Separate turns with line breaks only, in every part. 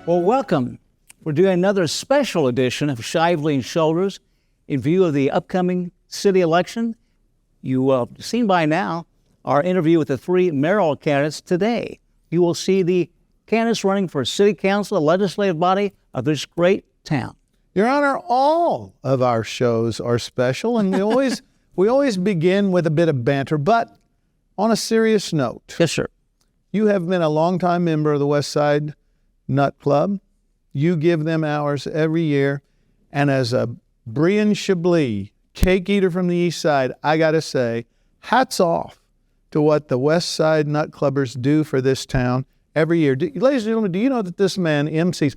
Well, welcome. We're doing another special edition of Shively Shoulders in view of the upcoming city election. You have seen by now our interview with the three mayoral candidates today. You will see the candidates running for city council, the legislative body of this great town.
Your Honor, all of our shows are special, and we always begin with a bit of banter, but on a serious note.
Yes, sir.
You have been a longtime member of the West Side Nut Club. You give them hours every year, and as a Brian Shively, cake eater from the East Side, I got to say, hats off to what the West Side Nut Clubbers do for this town every year. Ladies and gentlemen, do you know that this man MCs?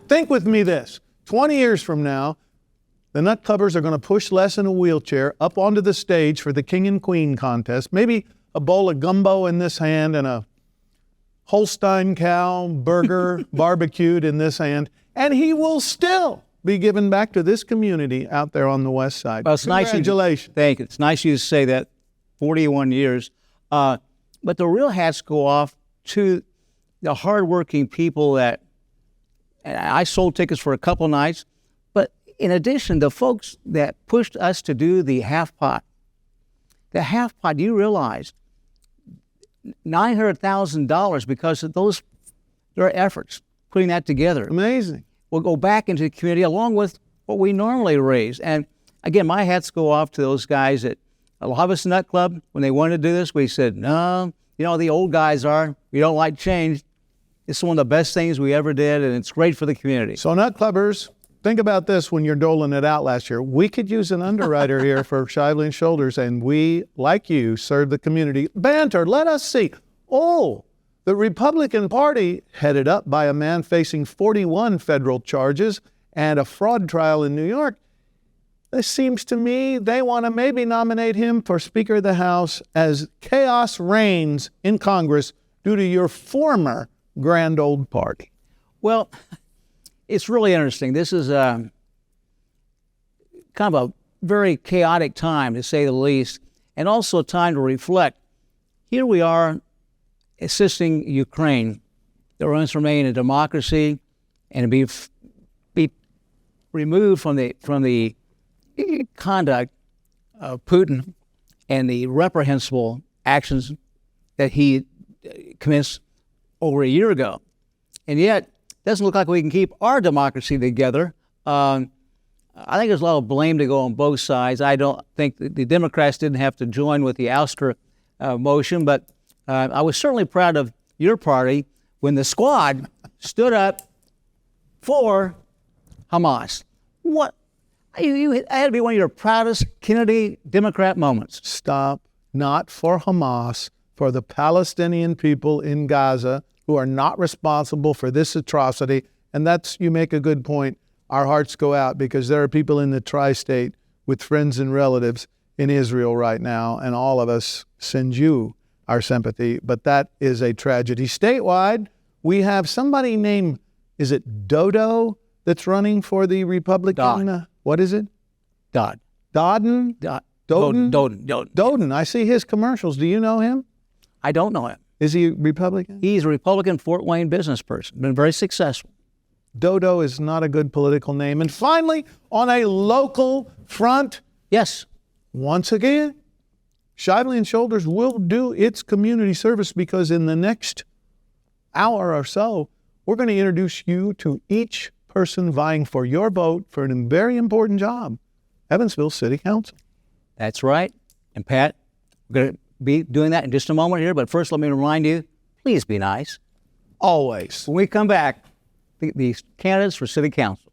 Think with me this. 20 years from now, the Nut Clubbers are going to push Les in a wheelchair up onto the stage for the King and Queen contest. Maybe a bowl of gumbo in this hand and a Holstein cow burger barbecued in this hand, and he will still be given back to this community out there on the West Side.
Well, it's
Congratulations.
Nice. Thank you. It's nice you to say that. 41 years. But the real hats go off to the hardworking people that, and I sold tickets for a couple nights, but in addition, the folks that pushed us to do the half pot. The half pot, you realize, $900,000 because of their efforts putting that together.
Amazing.
Will go back into the community along with what we normally raise. And again, my hats go off to those guys at a lot of us Nut Club. When they wanted to do this, we said, no, the old guys we don't like change. It's one of the best things we ever did, and it's great for the community.
So Nut Clubbers, think about this when you're doling it out last year. We could use an underwriter here for Shively Shoulders, and we, like you, serve the community. Banter, let us see. Oh, the Republican Party, headed up by a man facing 41 federal charges and a fraud trial in New York, it seems to me they want to maybe nominate him for Speaker of the House as chaos reigns in Congress due to your former grand old party.
Well, it's really interesting. This is kind of a very chaotic time, to say the least, and also a time to reflect. Here we are assisting Ukraine that wants to remain a democracy and be removed from the conduct of Putin and the reprehensible actions that he commenced over a year ago. And yet, it doesn't look like we can keep our democracy together. I think there's a lot of blame to go on both sides. I don't think the Democrats didn't have to join with the ouster motion, but I was certainly proud of your party when the squad stood up for Hamas. What? That had to be one of your proudest Kennedy Democrat moments.
Stop. Not for Hamas, for the Palestinian people in Gaza who are not responsible for this atrocity. And you make a good point. Our hearts go out because there are people in the tri-state with friends and relatives in Israel right now, and all of us send you our sympathy. But that is a tragedy. Statewide, we have somebody named, is it Dodo, that's running for the Republican? What is it?
Dodd.
Dodden? Doden. I see his commercials. Do you know him?
I don't know him.
Is he Republican?
He's a Republican Fort Wayne business person. Been very successful.
Dodo is not a good political name. And finally, on a local front,
yes,
once again, Shively Shoulders will do its community service because in the next hour or so, we're going to introduce you to each person vying for your vote for a very important job, Evansville City Council.
That's right. And Pat, we're going to be doing that in just a moment here, but first let me remind you, please be nice.
Always.
When we come back, the candidates for City Council.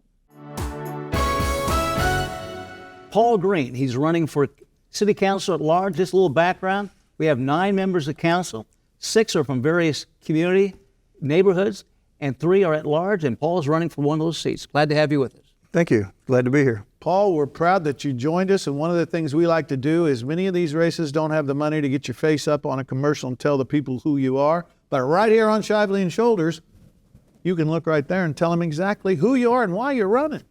Paul Green, he's running for City Council at large. Just a little background. We have 9 members of council. 6 are from various community neighborhoods, and 3 are at large, and Paul's running for one of those seats. Glad to have you with us.
Thank you. Glad to be here.
Paul, we're proud that you joined us, and one of the things we like to do is many of these races don't have the money to get your face up on a commercial and tell the people who you are, but right here on Shively Shoulders, you can look right there and tell them exactly who you are and why you're running.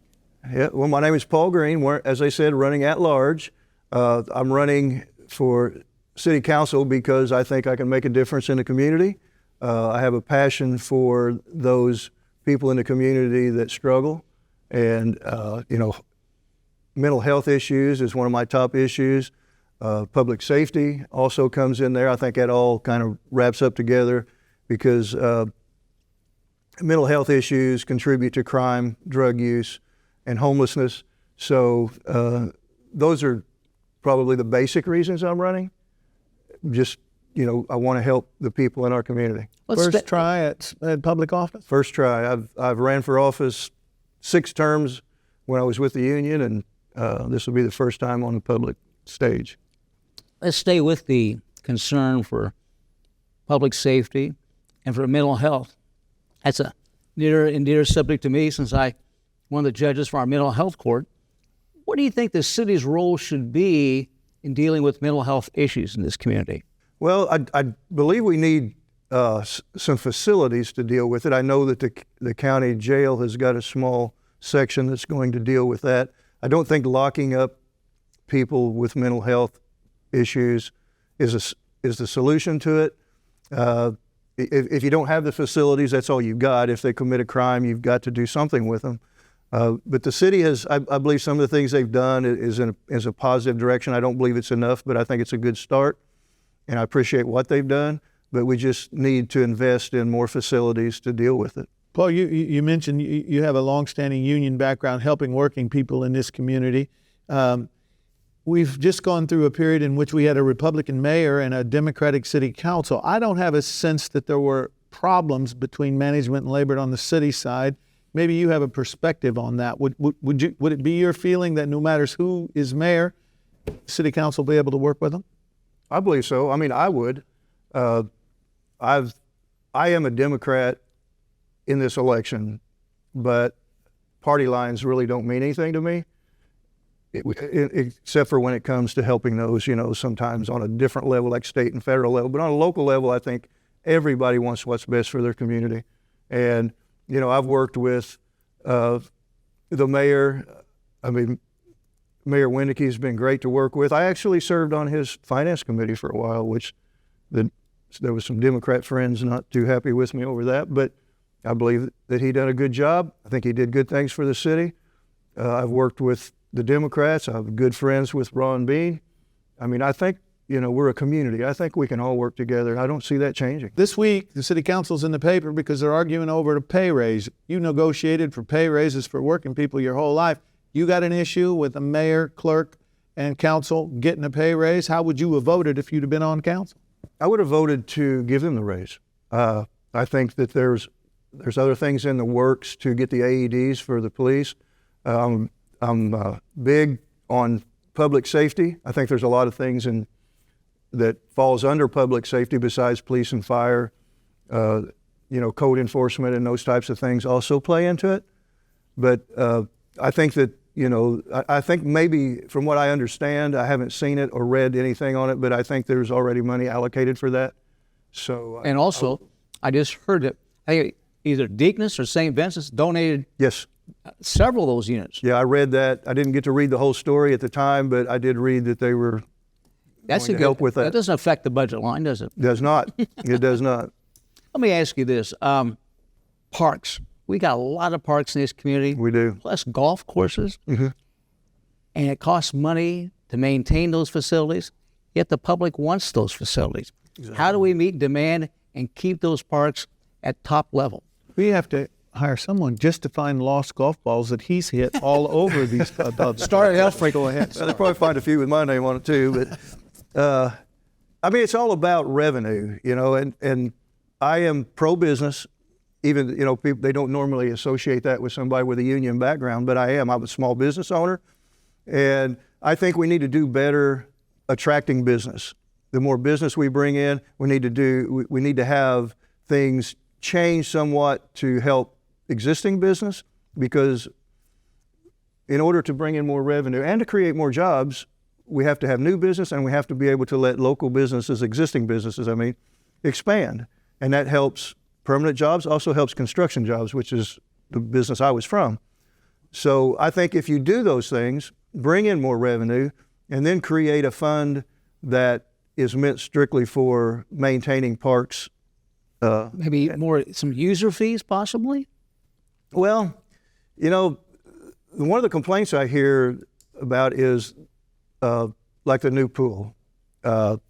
Yeah, well, my name is Paul Green. We're, as I said, running at large. I'm running for City Council because I think I can make a difference in the community. I have a passion for those people in the community that struggle. And, mental health issues is one of my top issues. Public safety also comes in there. I think that all kind of wraps up together because mental health issues contribute to crime, drug use, and homelessness. So those are probably the basic reasons I'm running. Just, I want to help the people in our community.
First try at public office?
First try. I've ran for office 6 terms when I was with the union, and this will be the first time on the public stage.
Let's stay with the concern for public safety and for mental health. That's a near and dear subject to me since I'm one of the judges for our mental health court. What do you think the city's role should be in dealing with mental health issues in this community?
Well, I believe we need some facilities to deal with it. I know that the county jail has got a small section that's going to deal with that. I don't think locking up people with mental health issues is the solution to it. If you don't have the facilities, that's all you've got. If they commit a crime, you've got to do something with them. But the city has, I believe some of the things they've done is a positive direction. I don't believe it's enough, but I think it's a good start. And I appreciate what they've done, but we just need to invest in more facilities to deal with it.
Paul, you mentioned you have a longstanding union background helping working people in this community. We've just gone through a period in which we had a Republican mayor and a Democratic city council. I don't have a sense that there were problems between management and labor on the city side. Maybe you have a perspective on that. Would it be your feeling that no matter who is mayor, city council will be able to work with them?
I believe so. I mean, I would. I am a Democrat in this election, but party lines really don't mean anything to me, except for when it comes to helping those, sometimes on a different level, like state and federal level. But on a local level, I think everybody wants what's best for their community. And, I've worked with the mayor. I mean, Mayor Windicke's been great to work with. I actually served on his finance committee for a while, which there was some Democrat friends not too happy with me over that, but I believe that he done a good job. I think he did good things for the city. I've worked with the Democrats. I have good friends with Ron Bean. I mean, I think, we're a community. I think we can all work together. I don't see that changing.
This week, the city council's in the paper because they're arguing over a pay raise. You negotiated for pay raises for working people your whole life. You got an issue with the mayor, clerk, and council getting a pay raise. How would you have voted if you'd have been on council?
I would have voted to give them the raise. I think that there's other things in the works to get the AEDs for the police. I'm big on public safety. I think there's a lot of things that falls under public safety besides police and fire. Code enforcement and those types of things also play into it. But I think that, I think maybe from what I understand, I haven't seen it or read anything on it, but I think there's already money allocated for that. So.
And also, I just heard that either Deaconess or St. Vincent's donated
yes,
several of those units.
Yeah, I read that. I didn't get to read the whole story at the time, but I did read that they were going to help with that.
That doesn't affect the budget line, does it?
Does not. It does not.
Let me ask you this. Parks. We got a lot of parks in this community.
We do.
Plus golf courses.
Mm-hmm.
And it costs money to maintain those facilities, yet the public wants those facilities. Exactly. How do we meet demand and keep those parks at top level?
We have to hire someone just to find lost golf balls that he's hit all over these.
Start at Elfrey, go ahead.
Well, they'll probably find a few with my name on it too. But it's all about revenue, and I am pro-business. Even, people, they don't normally associate that with somebody with a union background, but I am. I'm a small business owner, and I think we need to do better attracting business. The more business we bring in, we need to have things change somewhat to help existing business, because in order to bring in more revenue and to create more jobs, we have to have new business, and we have to be able to let local businesses, existing businesses, expand. And that helps permanent jobs, also helps construction jobs, which is the business I was from. So I think if you do those things, bring in more revenue, and then create a fund that is meant strictly for maintaining parks.
Maybe some user fees, possibly?
Well, you know, one of the complaints I hear about is like the new pool. The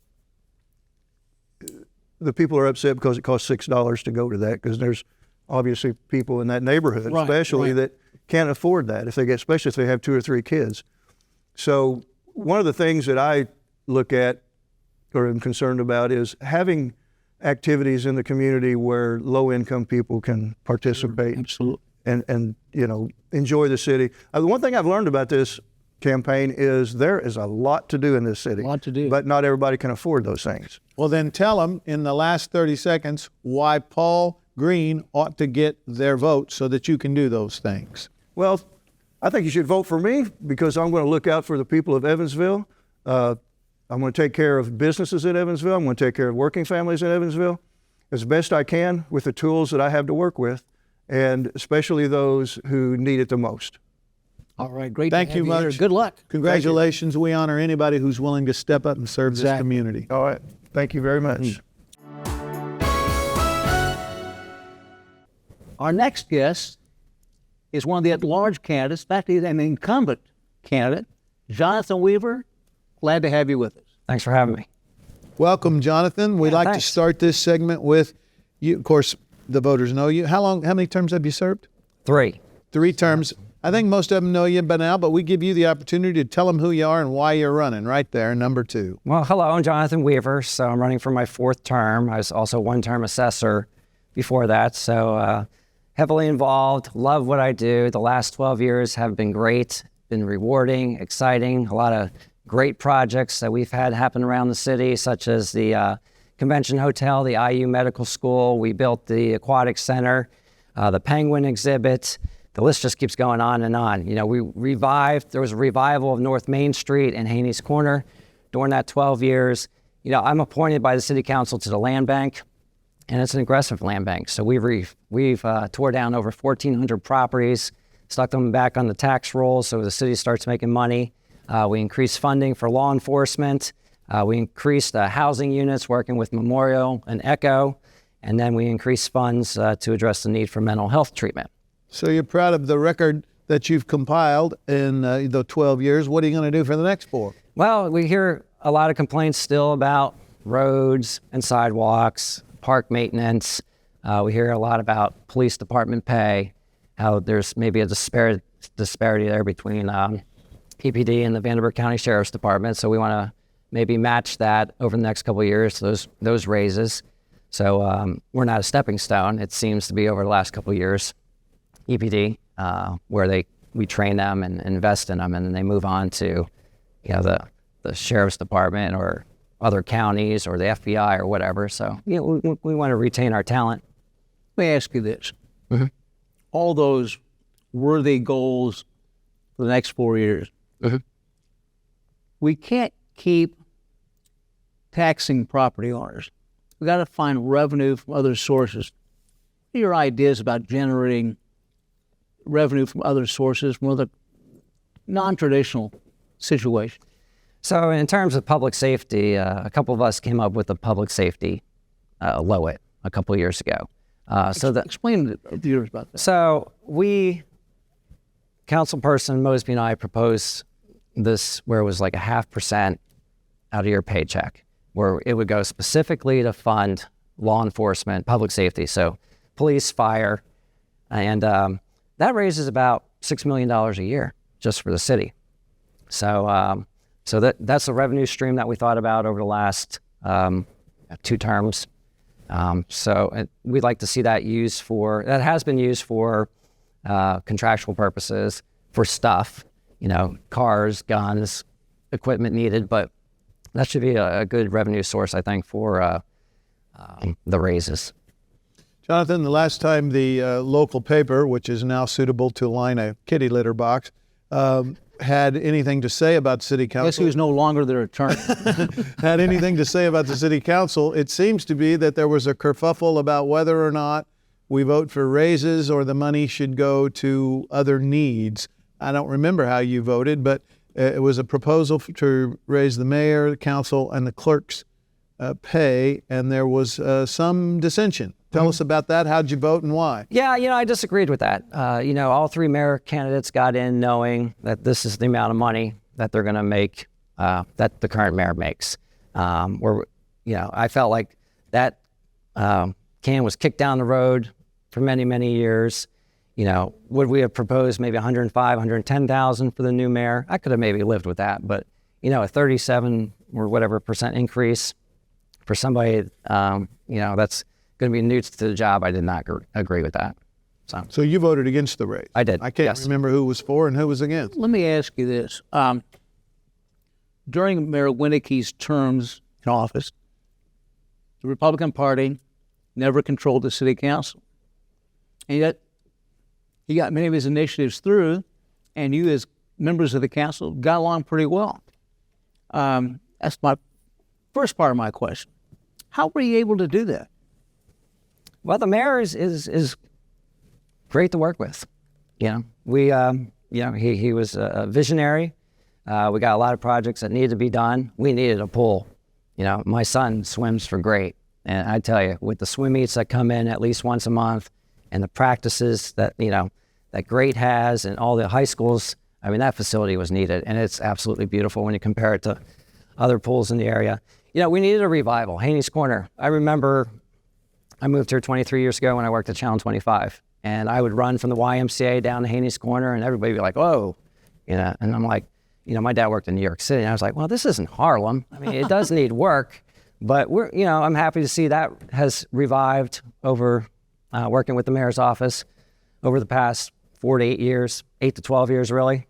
people are upset because it costs $6 to go to that, because there's obviously people in that neighborhood,
Right,
especially
right.
that can't afford that especially if they have 2 or 3 kids. So one of the things that I look at or am concerned about is having activities in the community where low-income people can participate.
Absolutely.
And enjoy the city. The one thing I've learned about this campaign is there is a lot to do in this city.
A lot to do.
But not everybody can afford those things.
Well, then tell them in the last 30 seconds why Paul Green ought to get their vote so that you can do those things.
Well, I think you should vote for me because I'm going to look out for the people of Evansville. I'm going to take care of businesses in Evansville. I'm going to take care of working families in Evansville as best I can with the tools that I have to work with, and especially those who need it the most.
All right, great.
Thank
to
you
have here.
much.
Good luck.
Congratulations. We honor anybody who's willing to step up and serve this
Exactly.
community.
All right. Thank you very much.
Our next guest is one of the at-large candidates. In fact, he's an incumbent candidate, Jonathan Weaver. Glad to have you with us.
Thanks for having me.
Welcome, Jonathan. We'd like to
thanks.
start this segment with you. Of course, the voters know you. How many terms have you served?
3.
3 terms. I think most of them know you by now, but we give you the opportunity to tell them who you are and why you're running right there, number 2.
Well, hello, I'm Jonathan Weaver. So I'm running for my 4th term. I was also 1-term assessor before that. So heavily involved, love what I do. The last 12 years have been great, been rewarding, exciting, a lot of great projects that we've had happen around the city, such as the Convention Hotel, the IU Medical School. We built the Aquatic Center, the Penguin exhibit. The list just keeps going on and on. You know, there was a revival of North Main Street and Haney's Corner during that 12 years. You know, I'm appointed by the City Council to the land bank, and it's an aggressive land bank. So we've tore down over 1,400 properties, stuck them back on the tax roll so the city starts making money. We increased funding for law enforcement. We increased housing units working with Memorial and Echo, and then we increased funds to address the need for mental health treatment.
So you're proud of the record that you've compiled in the 12 years. What are you going to do for the next 4?
Well, we hear a lot of complaints still about roads and sidewalks, park maintenance. We hear a lot about police department pay, how there's maybe a disparity there between EPD and the Vanderbilt County Sheriff's Department. So we want to maybe match that over the next couple of years, those raises. So we're not a stepping stone. It seems to be over the last couple of years. EPD, where we train them and invest in them, and then they move on to, the sheriff's department or other counties or the FBI or whatever. So we want to retain our talent.
Let me ask you this:
Mm-hmm.
all those worthy goals for the next 4 years,
Mhm.
we can't keep taxing property owners. We got to find revenue from other sources. What are your ideas about generating revenue from other sources, from other non-traditional situations?
So in terms of public safety, a couple of us came up with a public safety LOIT a couple of years ago.
Explain to the viewers about that.
So Councilperson Mosby and I proposed this where it was like 0.5% out of your paycheck, where it would go specifically to fund law enforcement, public safety, so police, fire, and that raises about $6 million a year just for the city. So that's a revenue stream that we thought about over the last 2 terms. We'd like to see that that has been used for contractual purposes, for stuff, cars, guns, equipment needed, but that should be a good revenue source, I think, for the raises.
Jonathan, the last time the local paper, which is now suitable to line a kitty litter box, had anything to say about city council.
Guess who's no longer their attorney?
Had anything to say about the city council, it seems to be that there was a kerfuffle about whether or not we vote for raises or the money should go to other needs. I don't remember how you voted, but it was a proposal to raise the mayor, the council, and the clerk's pay, and there was some dissension. Tell us about that. How'd you vote and why?
Yeah, I disagreed with that. All three mayor candidates got in knowing that this is the amount of money that they're going to make, that the current mayor makes. I felt like that can was kicked down the road for many, many years. Would we have proposed maybe 105, 110,000 for the new mayor? I could have maybe lived with that, but a 37 or whatever % increase for somebody, that's going to be new to the job. I did not agree with that.
So you voted against the raise.
I did.
I can't
yes.
remember who was for and who was against.
Let me ask you this. During Mayor Winicke's terms in office, the Republican Party never controlled the city council. And yet, he got many of his initiatives through, and you as members of the council got along pretty well. That's my first part of my question. How were you able to do that?
Well, the mayor is great to work with. He was a visionary. We got a lot of projects that needed to be done. We needed a pool. My son swims for great. And I tell you, with the swim meets that come in at least once a month and the practices that, that Great has and all the high schools, that facility was needed. And it's absolutely beautiful when you compare it to other pools in the area. We needed a revival. Haney's Corner. I remember I moved here 23 years ago when I worked at Channel 25. And I would run from the YMCA down to Haney's Corner and everybody would be like, whoa. And I'm like, my dad worked in New York City. And I was like, well, this isn't Harlem. It does need work. But I'm happy to see that has revived over working with the mayor's office over the past 4 to 8 years, 8 to 12 years, really.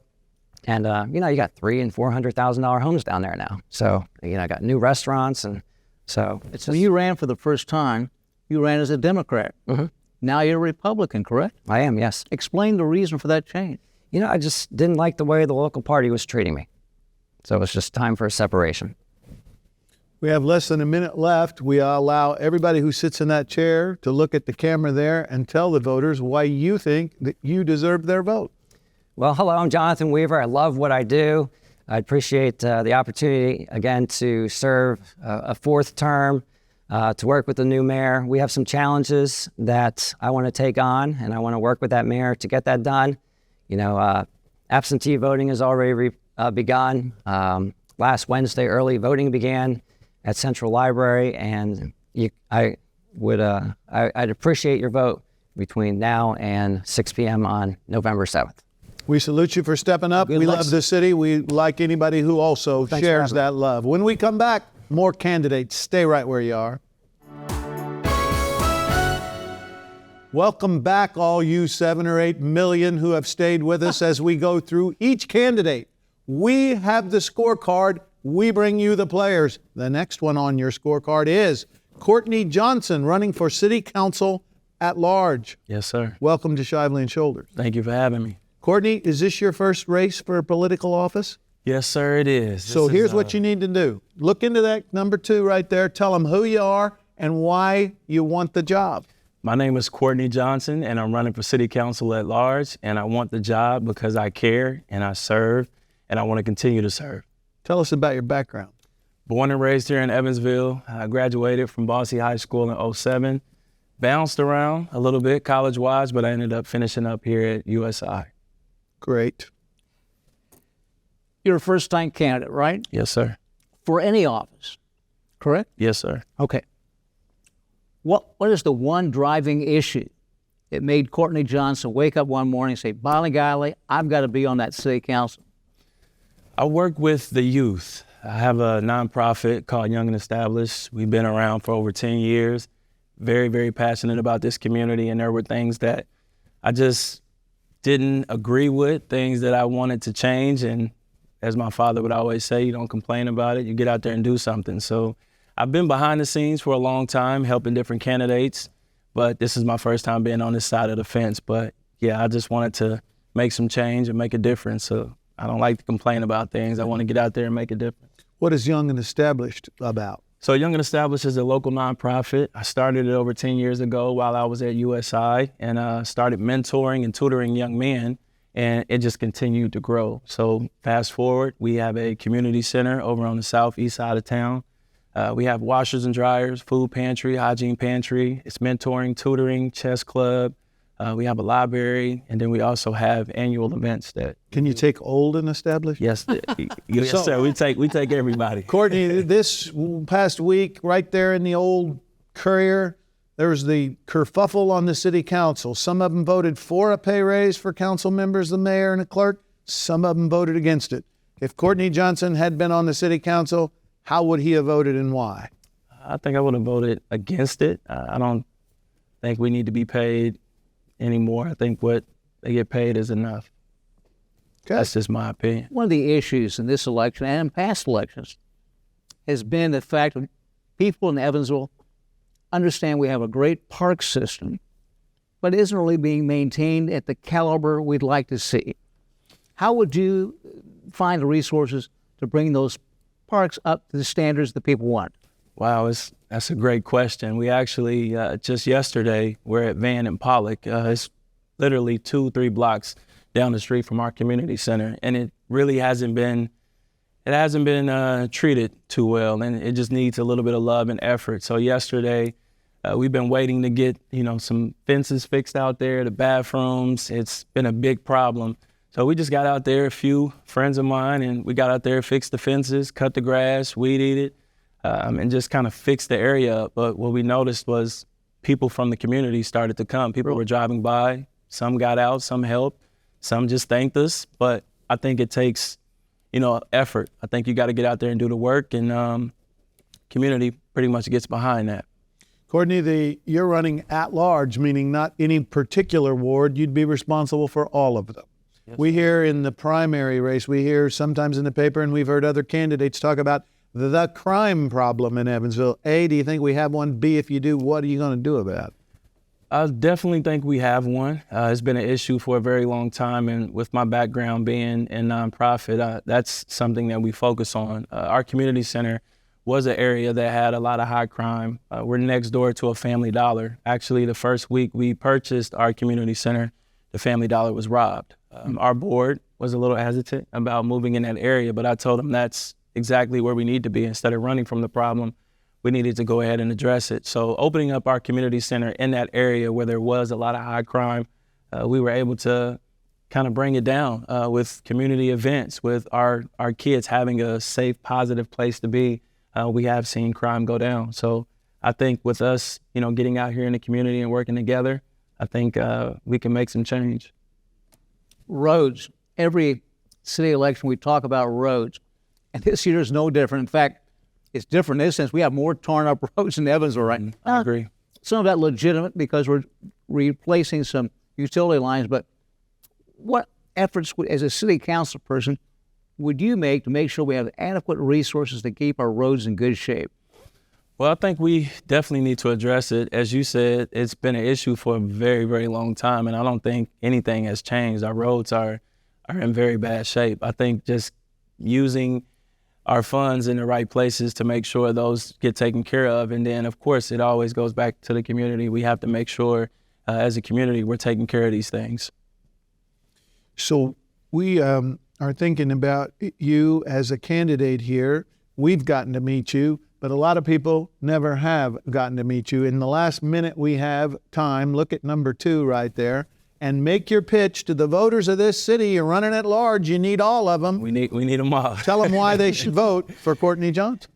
And, you got $300,000 and $400,000 homes down there now. So, I got new restaurants. And so it's just.
When you ran for the first time, you ran as a Democrat.
Mm-hmm.
Now you're a Republican, correct?
I am, yes.
Explain the reason for that change.
I just didn't like the way the local party was treating me. So it was just time for a separation.
We have less than a minute left. We allow everybody who sits in that chair to look at the camera there and tell the voters why you think that you deserve their vote.
Well, hello, I'm Jonathan Weaver. I love what I do. I appreciate the opportunity, again, to serve a fourth term, to work with the new mayor. We have some challenges that I want to take on, and I want to work with that mayor to get that done. Absentee voting has already begun. Last Wednesday, early voting began at Central Library, and I'd appreciate your vote between now and 6 p.m. on November 7th.
We salute you for stepping up. We love the city. We like anybody who also shares that love. When we come back, more candidates. Stay right where you are. Welcome back, all you 7 or 8 million who have stayed with us as we go through each candidate. We have the scorecard. We bring you the players. The next one on your scorecard is Courtney Johnson, running for City Council at large.
Yes, sir.
Welcome to Shively Shoulders.
Thank you for having me.
Courtney, is this your first race for a political office?
Yes, sir, it is.
So here's what you need to do. Look into that number 2 right there. Tell them who you are and why you want the job.
My name is Courtney Johnson, and I'm running for City Council at large, and I want the job because I care and I serve, and I want to continue to serve.
Tell us about your background.
Born and raised here in Evansville. I graduated from Boise High School in 07. Bounced around a little bit college-wise, but I ended up finishing up here at USI.
Great.
You're a first-time candidate, right?
Yes, sir.
For any office, correct?
Yes, sir.
Okay. What is the one driving issue that made Courtney Johnson wake up one morning and say, by golly, I've got to be on that city council?
I work with the youth. I have a nonprofit called Young and Established. We've been around for over 10 years. Very, very passionate about this community, and there were things that I just didn't agree with, things that I wanted to change, and as my father would always say, you don't complain about it, you get out there and do something. So I've been behind the scenes for a long time, helping different candidates, but this is my first time being on this side of the fence. But yeah, I just wanted to make some change and make a difference. So I don't like to complain about things. I want to get out there and make a difference.
What is Young and Established about?
So Young and Established is a local nonprofit. I started it over 10 years ago while I was at USI, and started mentoring and tutoring young men, and it just continued to grow. So fast forward, we have a community center over on the southeast side of town. We have washers and dryers, food pantry, hygiene pantry. It's mentoring, tutoring, chess club. We have a library, and then we also have annual events that.
Can you take old and established?
Yes, yes,
So-
sir. We take everybody.
Courtney, this past week, right there in the old Courier, there was the kerfuffle on the city council. Some of them voted for a pay raise for council members, the mayor and the clerk. Some of them voted against it. If Courtney Johnson had been on the city council, how would he have voted and why?
I think I would have voted against it. I don't think we need to be paid anymore. I think what they get paid is enough.
Okay.
That's just my opinion.
One of the issues in this election and in past elections has been the fact that people in Evansville understand we have a great park system, but it isn't really being maintained at the caliber we'd like to see. How would you find the resources to bring those parks up to the standards that people want?
Wow, that's a great question. We actually, just yesterday, we're at Van and Pollock. It's literally 2-3 blocks down the street from our community center, and it really hasn't been treated too well, and it just needs a little bit of love and effort. So yesterday, we've been waiting to get some fences fixed out there, the bathrooms. It's been a big problem. So we just got out there, a few friends of mine, and we got out there, fixed the fences, cut the grass, weed eat it, and just kind of fixed the area up. But what we noticed was people from the community started to come. People were driving by. Some got out, some helped, some just thanked us. But I think it takes, effort. I think you got to get out there and do the work, and community pretty much gets behind that.
Courtney, you're running at large, meaning not any particular ward. You'd be responsible for all of them. Yes. We hear in the primary race, we hear sometimes in the paper, and we've heard other candidates talk about the crime problem in Evansville. A, do you think we have one? B, if you do, what are you going to do about it?
I definitely think we have one. It's been an issue for a very long time, and with my background being in nonprofit, that's something that we focus on. Our community center was an area that had a lot of high crime. We're next door to a Family Dollar. Actually, the first week we purchased our community center, the Family Dollar was robbed. Our board was a little hesitant about moving in that area, but I told them that's exactly where we need to be. Instead of running from the problem, we needed to go ahead and address it. So opening up our community center in that area where there was a lot of high crime, we were able to kind of bring it down with community events, with our kids having a safe, positive place to be. We have seen crime go down. So I think with us, getting out here in the community and working together, I think we can make some change.
Roads. Every city election we talk about roads, and this year is no different. In fact, it's different in this sense. We have more torn up roads in Evansville right now.
I agree.
Some of that legitimate because we're replacing some utility lines, but what efforts, as a city council person, would you make to make sure we have adequate resources to keep our roads in good shape?
Well, I think we definitely need to address it. As you said, it's been an issue for a very, very long time, and I don't think anything has changed. Our roads are in very bad shape. I think just using our funds in the right places to make sure those get taken care of, and then, of course, it always goes back to the community. We have to make sure, as a community, we're taking care of these things.
So we are thinking about you as a candidate here. We've gotten to meet you, but a lot of people never have gotten to meet you. In the last minute we have time, look at number 2 right there, and make your pitch to the voters of this city. You're running at large. You need all of them.
We need them all.
Tell them why they should vote for Courtney Johnson.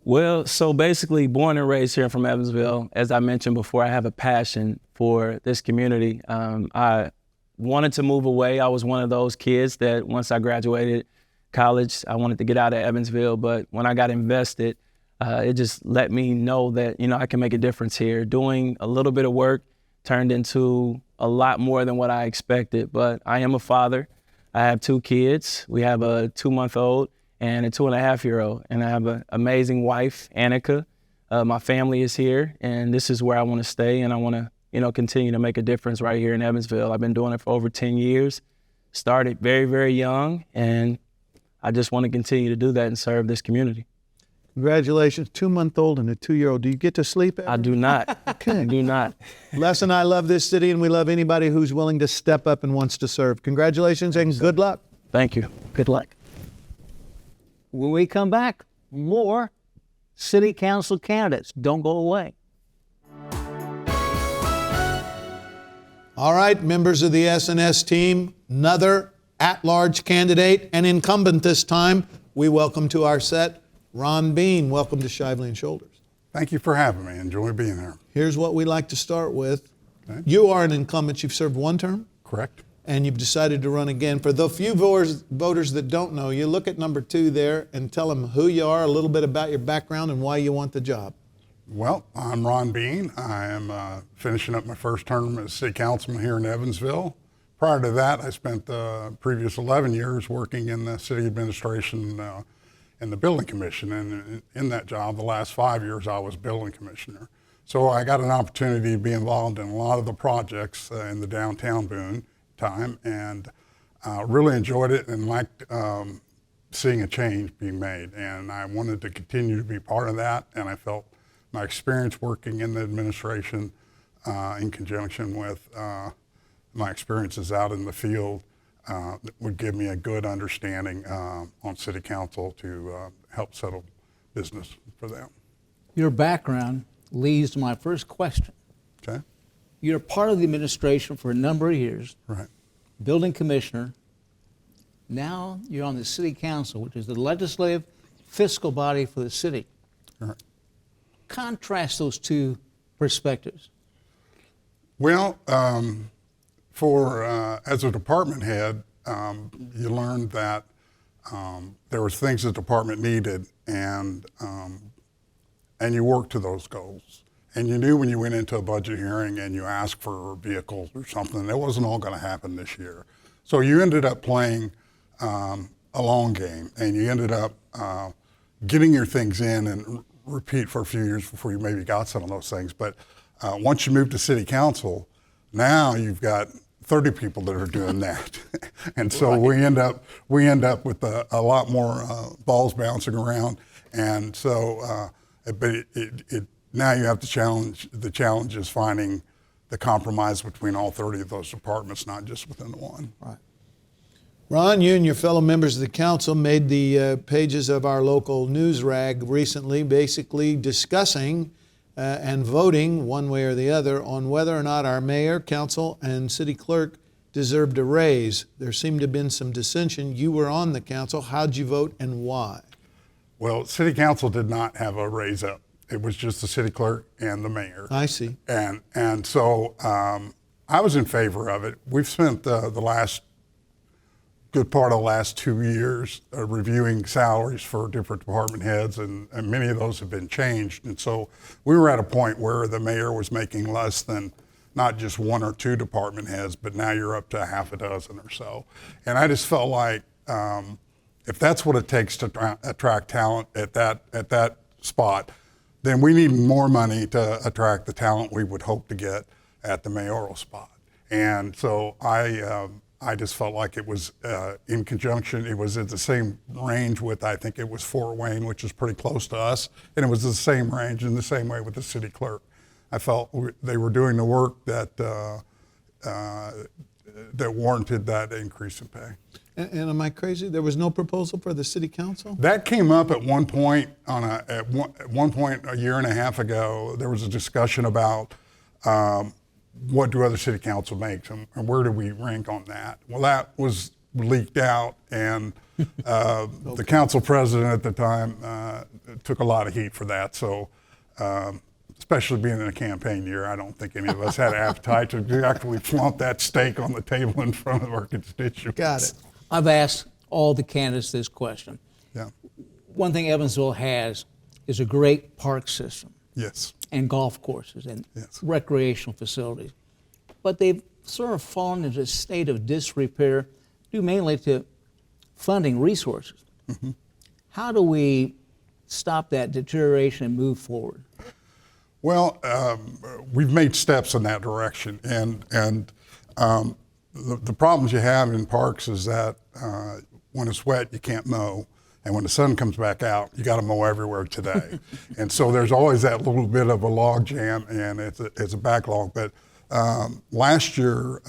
Well, so basically, born and raised here from Evansville, as I mentioned before, I have a passion for this community. I wanted to move away. I was one of those kids that once I graduated college, I wanted to get out of Evansville, but when I got invested, it just let me know that, I can make a difference here. Doing a little bit of work turned into a lot more than what I expected, but I am a father. I have 2 kids. We have a 2-month-old and a 2.5-year-old, and I have an amazing wife, Annika. My family is here, and this is where I want to stay, and I want to, continue to make a difference right here in Evansville. I've been doing it for over 10 years. Started very, very young, and I just want to continue to do that and serve this community.
Congratulations, 2-month-old and a 2-year-old. Do you get to sleep ever?
I do not.
Okay.
I do not.
Les and I love this city, and we love anybody who's willing to step up and wants to serve. Congratulations and good luck.
Thank you.
Good luck. When we come back, more City Council Candidates. Don't go away.
All right, members of the SNS team, another at-large candidate and incumbent this time. We welcome to our set Ron Bean. Welcome to Shively Shoulders.
Thank you for having me. Enjoy being here.
Here's what we like to start with.
Okay.
You are an incumbent. You've served one term,
Correct.
and you've decided to run again. For the few voters that don't know you, look at number 2 there and tell them who you are, a little bit about your background, and why you want the job.
Well, I'm Ron Bean. I am finishing up my first term as city councilman here in Evansville. Prior to that, I spent the previous 11 years working in the city administration in the building commission. And in that job, the last 5 years, I was building commissioner. So I got an opportunity to be involved in a lot of the projects in the downtown Boone time, and really enjoyed it and liked seeing a change being made. And I wanted to continue to be part of that, and I felt my experience working in the administration in conjunction with my experiences out in the field would give me a good understanding on city council to help settle business for them.
Your background leads to my first question.
Okay?
You're part of the administration for a number of years,
Right.
building commissioner. Now you're on the city council, which is the legislative fiscal body for the city.
Right.
Contrast those two perspectives.
Well, as a department head, you learned that there was things the department needed, and you worked to those goals. And you knew when you went into a budget hearing and you asked for vehicles or something, it wasn't all going to happen this year. So you ended up playing a long game, and you ended up getting your things in and repeat for a few years before you maybe got some of those things. But once you move to city council, now you've got 30 people that are doing that. And so we end up with a lot more balls bouncing around. And so, but now you have to the challenge is finding the compromise between all 30 of those departments, not just within the one.
Right. Ron, you and your fellow members of the council made the pages of our local news rag recently, basically discussing and voting one way or the other on whether or not our mayor, council, and city clerk deserved a raise. There seemed to have been some dissension. You were on the council. How'd you vote and why?
Well, city council did not have a raise up. It was just the city clerk and the mayor.
I see.
And so I was in favor of it. We've spent the good part of the last 2 years reviewing salaries for different department heads, and many of those have been changed. And so we were at a point where the mayor was making less than not just 1 or 2 department heads, but now you're up to half a dozen or so. And I just felt like if that's what it takes to attract talent at that spot, then we need more money to attract the talent we would hope to get at the mayoral spot. And so I just felt like it was in conjunction. It was at the same range with, I think it was Fort Wayne, which is pretty close to us, and it was the same range in the same way with the city clerk. I felt they were doing the work that warranted that increase in pay.
And am I crazy? There was no proposal for the city council?
That came up at one point at one point a year and a half ago. There was a discussion about what do other city council makes and where do we rank on that? Well, that was leaked out, and the council president at the time took a lot of heat for that. So, especially being in a campaign year, I don't think any of us had appetite to actually flaunt that steak on the table in front of our constituents.
Got it.
I've asked all the candidates this question.
Yeah.
One thing Evansville has is a great park system.
Yes.
And golf courses and
Yes.
recreational facilities. But they've sort of fallen into a state of disrepair due mainly to funding resources. Mm-hmm. How do we stop that deterioration and move forward?
Well, we've made steps in that direction, and the problems you have in parks is that when it's wet, you can't mow. And when the sun comes back out, you got to mow everywhere today. And so there's always that little bit of a log jam, and it's a backlog. But last year,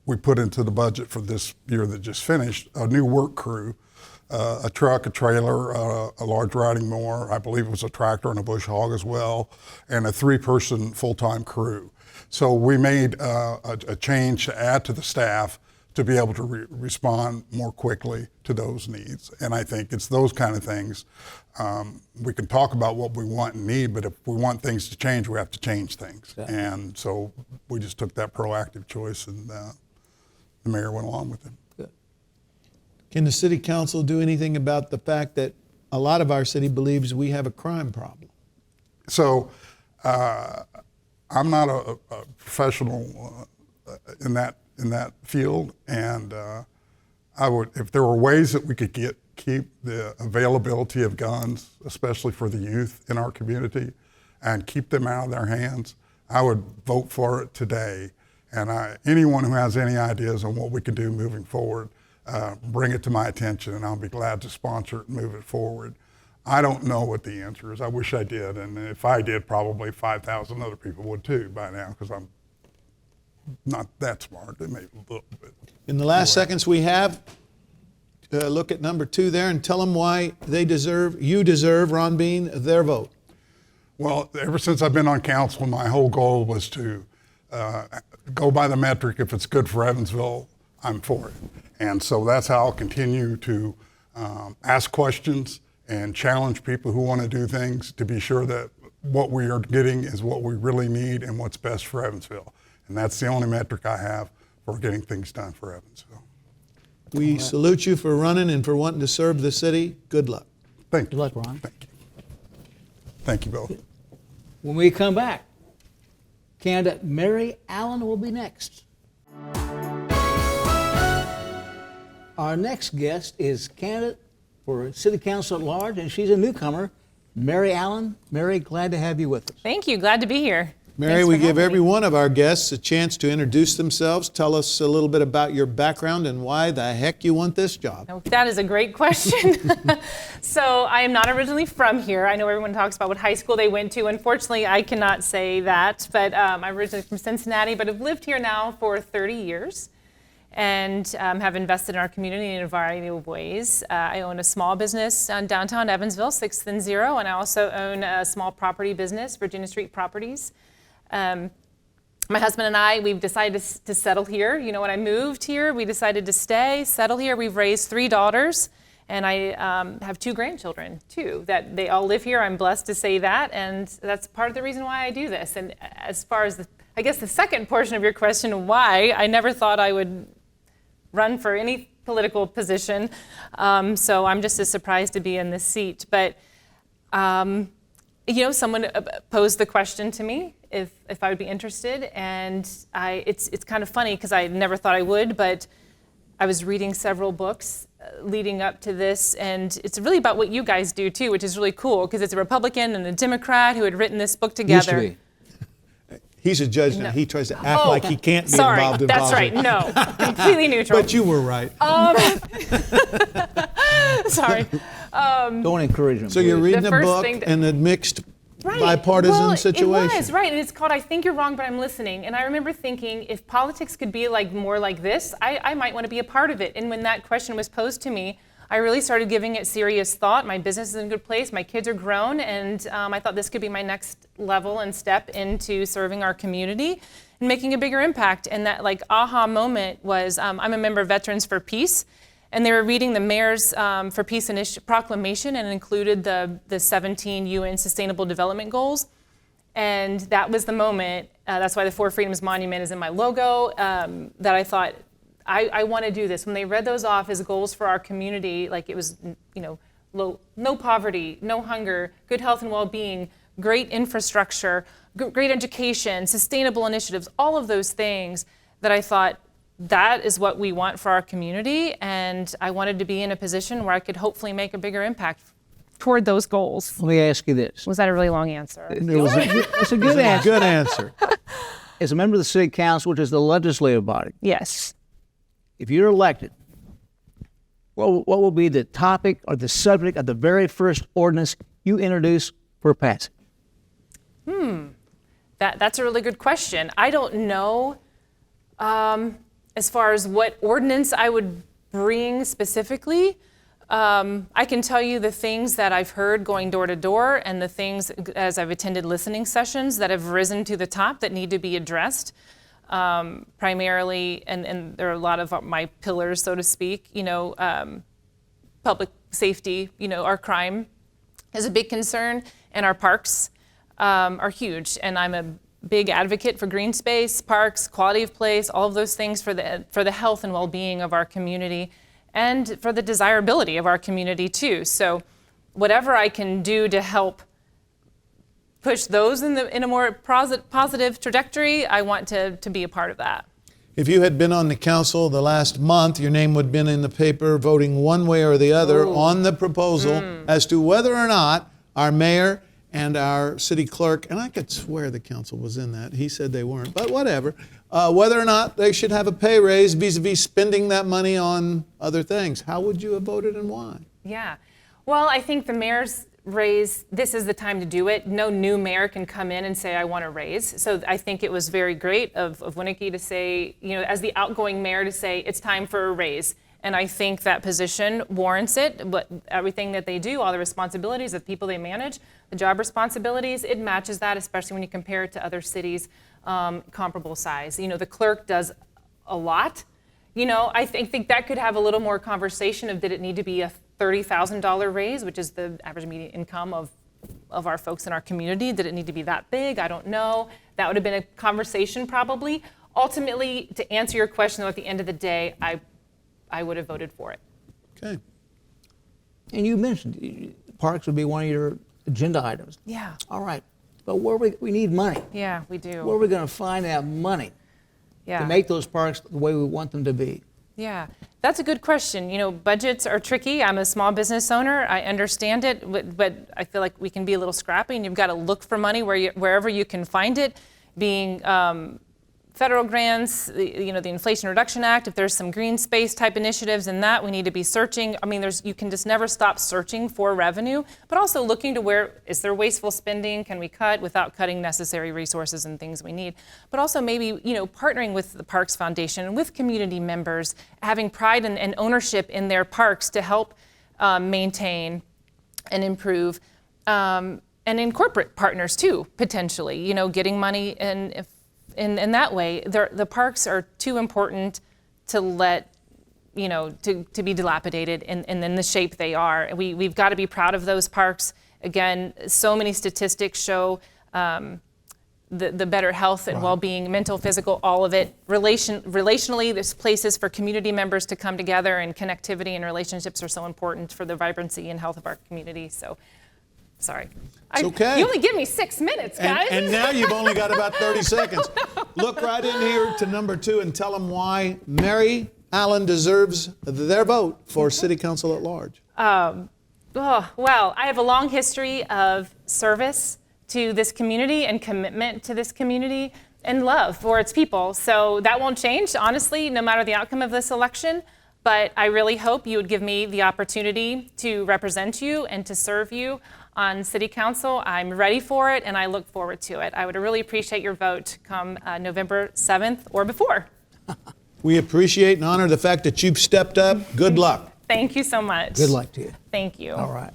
we put into the budget for this year that just finished a new work crew a truck, a trailer, a large riding mower, I believe it was a tractor and a bush hog as well, and a 3-person full-time crew. So we made a change to add to the staff to be able to respond more quickly to those needs. And I think it's those kind of things. We can talk about what we want and need, but if we want things to change, we have to change things. Yeah. And so we just took that proactive choice, and the mayor went along with it.
Good. Can the city council do anything about the fact that a lot of our city believes we have a crime problem?
So I'm not a professional in that field, and I would, if there were ways that we could keep the availability of guns, especially for the youth in our community, and keep them out of their hands, I would vote for it today. And anyone who has any ideas on what we can do moving forward, bring it to my attention, and I'll be glad to sponsor it and move it forward. I don't know what the answer is. I wish I did, and if I did, probably 5,000 other people would too by now, because I'm not that smart. They may a little bit.
In the last seconds we have, look at number 2 there and tell them why you deserve, Ron Bean, their vote.
Well, ever since I've been on council, my whole goal was to go by the metric. If it's good for Evansville, I'm for it. And so that's how I'll continue to ask questions and challenge people who want to do things to be sure that what we are getting is what we really need and what's best for Evansville. And that's the only metric I have for getting things done for Evansville.
We salute you for running and for wanting to serve the city. Good luck.
Thank you.
Good luck, Ron.
Thank you. Thank you, Bill.
When we come back, candidate Mary Allen will be next. Our next guest is candidate for City Council at Large, and she's a newcomer, Mary Allen. Mary, glad to have you with us.
Thank you. Glad to be here.
Mary,
Thanks
we
for
give
having
every
me.
one of our guests a chance to introduce themselves. Tell us a little bit about your background and why the heck you want this job.
Oh, that is a great question. So I am not originally from here. I know everyone talks about what high school they went to. Unfortunately, I cannot say that, but I'm originally from Cincinnati, but I've lived here now for 30 years and have invested in our community in a variety of ways. I own a small business in downtown Evansville, 6th and 0, and I also own a small property business, Virginia Street Properties. My husband and I, we've decided to settle here. You know, when I moved here, we decided to settle here. We've raised 3 daughters, and I have 2 grandchildren, too, that they all live here. I'm blessed to say that, and that's part of the reason why I do this. And as far as, I guess the second portion of your question, why, I never thought I would run for any political position, so I'm just as surprised to be in this seat. But, you know, someone posed the question to me if I would be interested, and it's kind of funny because I never thought I would, but I was reading several books leading up to this, and it's really about what you guys do too, which is really cool because it's a Republican and a Democrat who had written this book together.
Used to be.
He's a judge now. He tries to act like he can't be
sorry,
involved in
that's
politics.
right. No, completely neutral.
But you were right.
Sorry.
Don't encourage him.
So you're
please.
reading
The
a
first
book
thing that-
in a mixed
Right.
bipartisan
Well,
situation.
It was, right, and it's called I Think You're Wrong, But I'm Listening. And I remember thinking, if politics could be like more like this, I might want to be a part of it. And when that question was posed to me, I really started giving it serious thought. My business is in a good place, my kids are grown, and I thought this could be my next level and step into serving our community and making a bigger impact. And that like aha moment was, I'm a member of Veterans for Peace, and they were reading the Mayor's for Peace proclamation, and it included the 17 UN Sustainable Development Goals. And that was the moment, that's why the Four Freedoms Monument is in my logo, that I thought, I want to do this. When they read those off as goals for our community, like it was, you know, no poverty, no hunger, good health and well-being, great infrastructure, great education, sustainable initiatives, all of those things that I thought, that is what we want for our community, and I wanted to be in a position where I could hopefully make a bigger impact toward those goals.
Let me ask you this.
Was that a really long answer?
It's a good answer.
Good answer.
As a member of the City Council, which is the legislative body,
Yes.
if you're elected, what will be the topic or the subject of the very first ordinance you introduce for passage?
That's a really good question. I don't know as far as what ordinance I would bring specifically, I can tell you the things that I've heard going door to door and the things as I've attended listening sessions that have risen to the top that need to be addressed. Primarily, and there are a lot of my pillars, so to speak, public safety, our crime is a big concern, and our parks are huge. And I'm a big advocate for green space, parks, quality of place, all of those things for the health and well-being of our community and for the desirability of our community too. So whatever I can do to help push those in a more positive trajectory, I want to be a part of that.
If you had been on the council the last month, your name would have been in the paper voting one way or the other on the proposal as to whether or not our mayor and our city clerk, and I could swear the council was in that. He said they weren't, but whatever. Whether or not they should have a pay raise vis-a-vis spending that money on other things. How would you have voted and why?
Yeah. Well, I think the mayor's raise, this is the time to do it. No new mayor can come in and say, I want a raise. So I think it was very great of Winnicke to say, as the outgoing mayor to say, it's time for a raise. And I think that position warrants it, but everything that they do, all the responsibilities of the people they manage, the job responsibilities, it matches that, especially when you compare it to other cities comparable size. The clerk does a lot. I think that could have a little more conversation of did it need to be a $30,000 raise, which is the average median income of our folks in our community. Did it need to be that big? I don't know. That would have been a conversation probably. Ultimately, to answer your question, though, at the end of the day, I would have voted for it.
Okay.
And you mentioned parks would be one of your agenda items.
Yeah.
All right. But we need money.
Yeah, we do.
Where are we going to find that money to make those parks the way we want them to be?
Yeah, that's a good question. Budgets are tricky. I'm a small business owner. I understand it, but I feel like we can be a little scrappy, and you've got to look for money wherever you can find it, being federal grants, the Inflation Reduction Act, if there's some green space type initiatives in that, we need to be searching. I mean, you can just never stop searching for revenue, but also looking to where is there wasteful spending, can we cut without cutting necessary resources and things we need. But also maybe, partnering with the Parks Foundation and with community members, having pride and ownership in their parks to help maintain and improve, and in corporate partners too, potentially, getting money in that way. The parks are too important to let, to be dilapidated in the shape they are. We've got to be proud of those parks. Again, so many statistics show the better health and well-being, mental, physical, all of it. Relationally, there's places for community members to come together, and connectivity and relationships are so important for the vibrancy and health of our community. So, sorry.
It's okay.
You only give me 6 minutes, guys.
And now you've only got about 30 seconds. Look right in here to number 2 and tell them why Mary Allen deserves their vote for City Council at large.
Well, I have a long history of service to this community and commitment to this community and love for its people. So that won't change, honestly, no matter the outcome of this election. But I really hope you would give me the opportunity to represent you and to serve you on City Council. I'm ready for it, and I look forward to it. I would really appreciate your vote come November 7th or before.
We appreciate and honor the fact that you've stepped up. Good luck.
Thank you so much.
Good luck to you.
Thank you.
All right.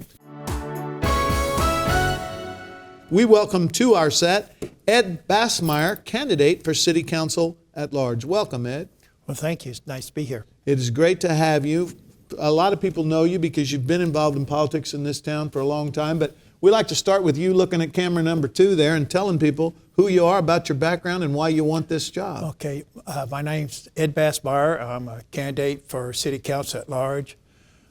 We welcome to our set Ed Bassmeyer, candidate for City Council at large. Welcome, Ed.
Well, thank you. It's nice to be here.
It is great to have you. A lot of people know you because you've been involved in politics in this town for a long time, but we like to start with you looking at camera number 2 there and telling people who you are, about your background, and why you want this job.
Okay, my name's Ed Bassmeyer. I'm a candidate for City Council at large.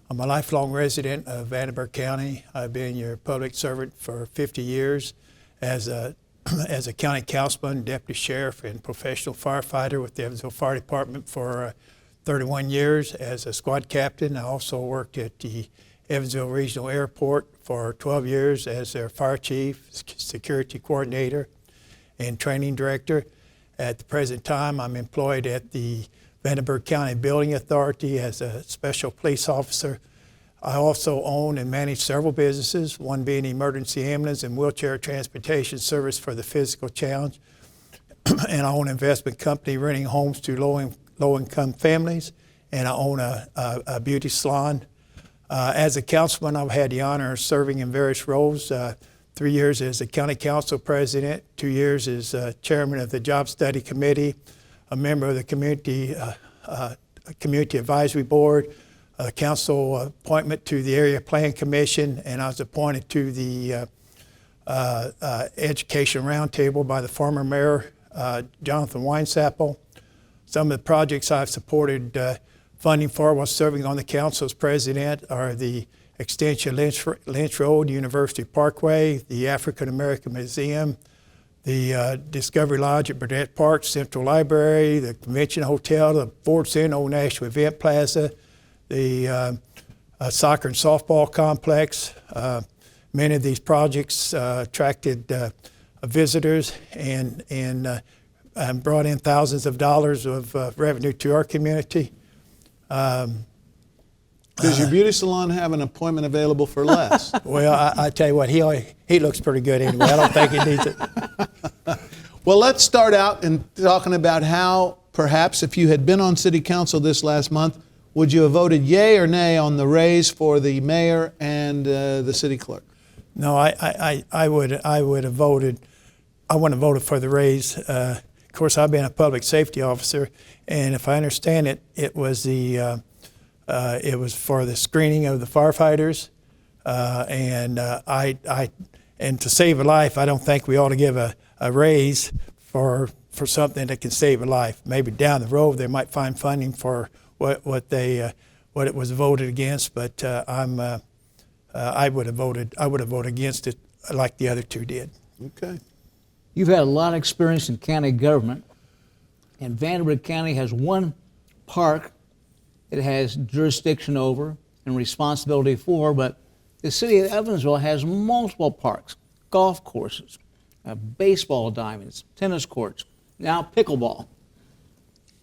I'm a lifelong resident of Vandenberg County. I've been your public servant for 50 years as a county councilman, deputy sheriff, and professional firefighter with the Evansville Fire Department for 31 years as a squad captain. I also worked at the Evansville Regional Airport for 12 years as their fire chief, security coordinator, and training director. At the present time, I'm employed at the Vandenberg County Building Authority as a special police officer. I also own and manage several businesses, one being emergency ambulance and wheelchair transportation service for the physical challenge. And I own an investment company renting homes to low-income families, and I own a beauty salon. As a councilman, I've had the honor of serving in various roles. 3 years as the county council president, 2 years as chairman of the job study committee, a member of the community advisory board, a council appointment to the area plan commission, and I was appointed to the education roundtable by the former mayor, Jonathan Weinsappel. Some of the projects I've supported funding for while serving on the council as president are the extension of Lynch Road, University Parkway, the African American Museum, the Discovery Lodge at Burnett Park, Central Library, the Convention Hotel, the Ford Center, Old National Event Plaza, the soccer and softball complex. Many of these projects attracted visitors and brought in thousands of dollars of revenue to our community.
Does your beauty salon have an appointment available for less?
Well, I tell you what, he looks pretty good anyway. I don't think he needs it.
Well, let's start out in talking about how, perhaps, if you had been on city council this last month, would you have voted yay or nay on the raise for the mayor and the city clerk?
No, I would have voted. I wouldn't have voted for the raise. Of course, I've been a public safety officer, and if I understand it, it was for the screening of the firefighters, and to save a life, I don't think we ought to give a raise for something that can save a life. Maybe down the road they might find funding for what it was voted against, but I would have voted against it like the other two did.
Okay.
You've had a lot of experience in county government, and Vanderbilt County has one park it has jurisdiction over and responsibility for, but the city of Evansville has multiple parks, golf courses, baseball diamonds, tennis courts, now pickleball.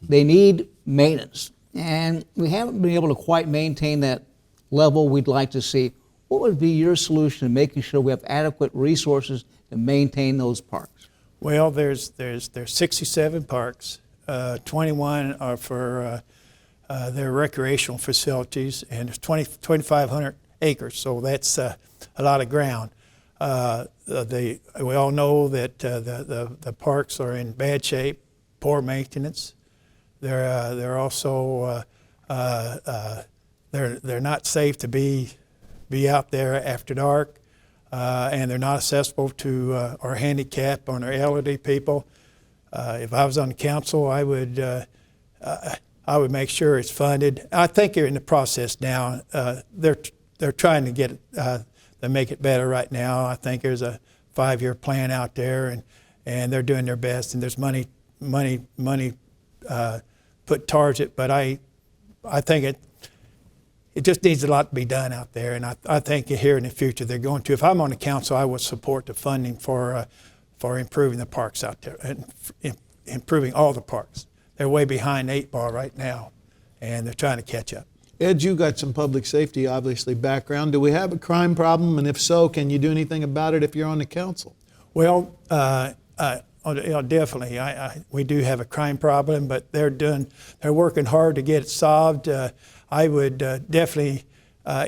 They need maintenance, and we haven't been able to quite maintain that level we'd like to see. What would be your solution to making sure we have adequate resources to maintain those parks?
Well, there's 67 parks. 21 are for their recreational facilities, and there's 2,500 acres, so that's a lot of ground. We all know that the parks are in bad shape, poor maintenance. They're also they're not safe to be out there after dark, and they're not accessible to our handicapped or our elderly people. If I was on the council, I would make sure it's funded. I think they're in the process now. They're trying to get it, to make it better right now. I think there's a 5-year plan out there, and they're doing their best. And there's money put towards it. But I think it just needs a lot to be done out there. And I think here in the future they're going to. If I'm on the council, I would support the funding for improving the parks out there and improving all the parks. They're way behind the 8 ball right now, and they're trying to catch up.
Ed, you got some public safety, obviously, background. Do we have a crime problem? And if so, can you do anything about it if you're on the council?
Well, definitely. We do have a crime problem, but they're working hard to get it solved. I would definitely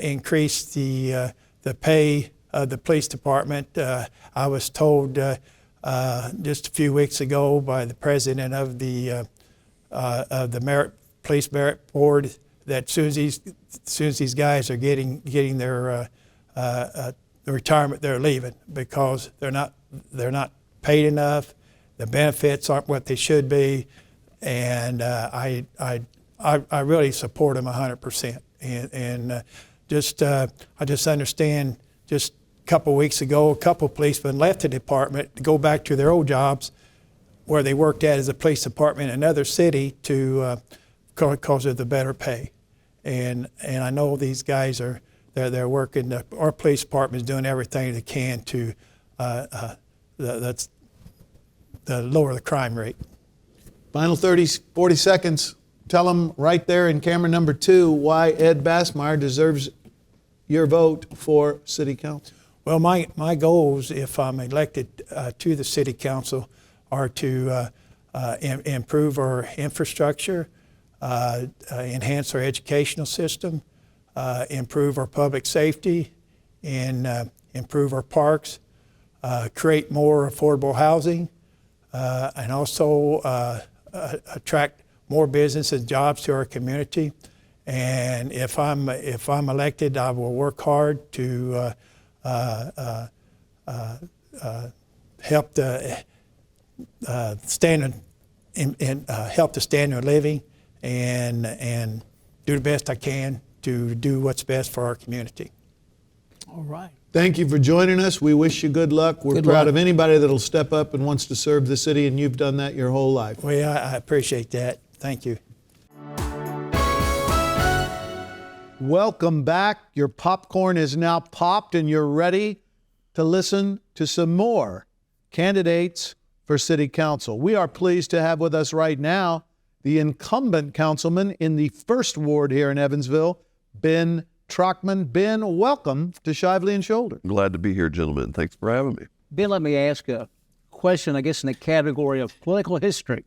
increase the pay of the police department. I was told just a few weeks ago by the president of the police merit board that as soon as these guys are getting their retirement, they're leaving because they're not paid enough. The benefits aren't what they should be, and I really support them 100%. And I just understand. Just a couple of weeks ago, a couple of policemen left the department to go back to their old jobs where they worked at as a police department in another city because of the better pay. And I know these guys they're working. Our police department is doing everything they can to lower the crime rate.
Final 40 seconds. Tell them right there in camera number 2 why Ed Bassmeyer deserves your vote for city council.
Well, my goals, if I'm elected to the city council, are to improve our infrastructure, enhance our educational system, improve our public safety, and improve our parks, create more affordable housing, and also attract more business and jobs to our community. And if I'm elected, I will work hard to help the standard help the standard of living, and do the best I can to do what's best for our community.
All right.
Thank you for joining us. We wish you good luck. We're
Good
proud
luck.
of anybody that'll step up and wants to serve the city, and you've done that your whole life.
Well, I appreciate that. Thank you.
Welcome back. Your popcorn is now popped and you're ready to listen to some more candidates for City Council. We are pleased to have with us right now the incumbent councilman in the 1st Ward here in Evansville, Ben Trockman. Ben, welcome to Shively Shoulders.
Glad to be here, gentlemen. Thanks for having me.
Ben, let me ask a question, I guess, in the category of political history.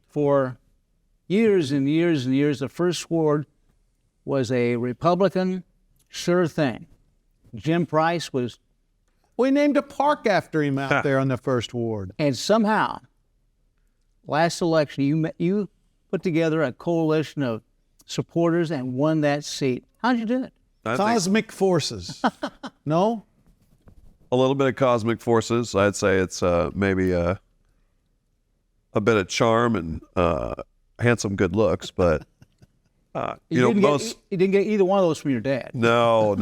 For years and years and years, the 1st Ward was a Republican sure thing. Jim Price was,
We named a park after him out there on the 1st Ward.
and somehow, last election, you put together a coalition of supporters and won that seat. How'd you do it?
I think
Cosmic forces. No?
a little bit of cosmic forces. I'd say it's maybe a bit of charm and handsome good looks, but
You didn't get either one of those from your dad.
No.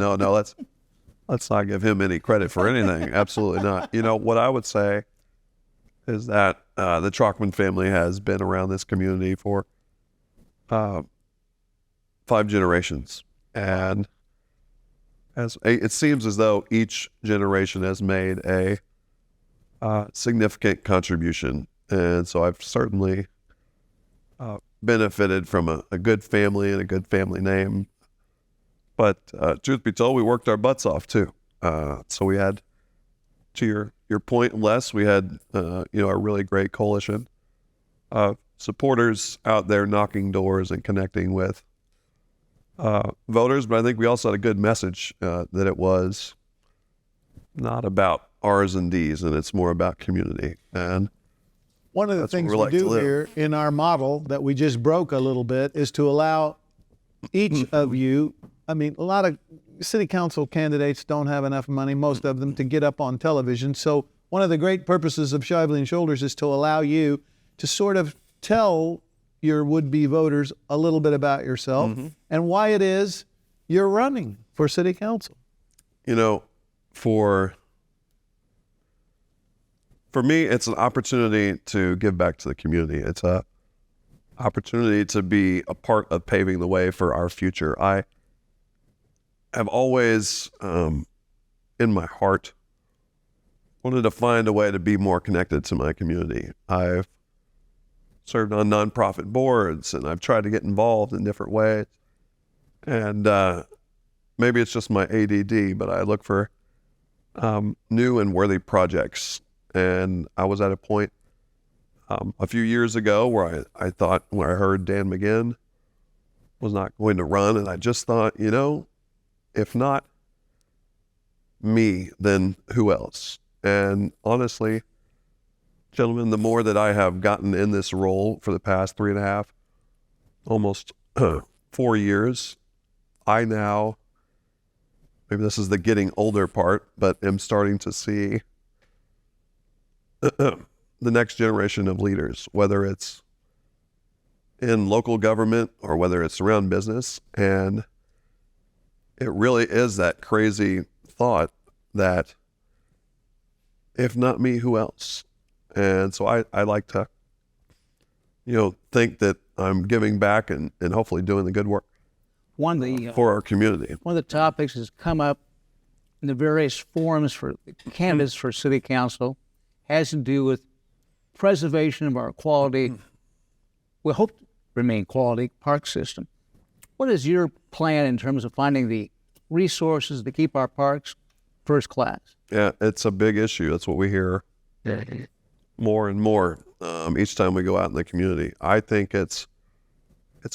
Let's not give him any credit for anything. Absolutely not. You know, what I would say is that the Trockman family has been around this community for 5 generations. And it seems as though each generation has made a significant contribution. And so I've certainly benefited from a good family and a good family name. But truth be told, we worked our butts off too. So we had, to your point, Les, we had a really great coalition of supporters out there knocking doors and connecting with voters. But I think we also had a good message that it was not about R's and D's, and it's more about community. And
One of the
That's what
things
we
we
like to
do
live.
here in our model that we just broke a little bit is to allow each of you, a lot of city council candidates don't have enough money, most of them, to get up on television. So one of the great purposes of Shively Shoulders is to allow you to sort of tell your would-be voters a little bit about yourself and why it is you're running for city council.
you know, for me, it's an opportunity to give back to the community. It's a opportunity to be a part of paving the way for our future. I have always, in my heart, wanted to find a way to be more connected to my community. I've served on nonprofit boards, and I've tried to get involved in different ways. And maybe it's just my ADD, but I look for new and worthy projects. And I was at a point a few years ago where I thought, when I heard Dan McGinn was not going to run, and I just thought, if not me, then who else? And honestly, gentlemen, the more that I have gotten in this role for the past 3.5, almost 4 years, I now, maybe this is the getting older part, but am starting to see the next generation of leaders, whether it's in local government or whether it's around business. And it really is that crazy thought that if not me, who else? And so I like to, think that I'm giving back and hopefully doing the good work for our community.
One of the topics has come up in the various forums for candidates for city council has to do with preservation of our quality, we hope to remain quality, park system. What is your plan in terms of finding the resources to keep our parks first class?
Yeah, it's a big issue. That's what we hear more and more each time we go out in the community. I think it's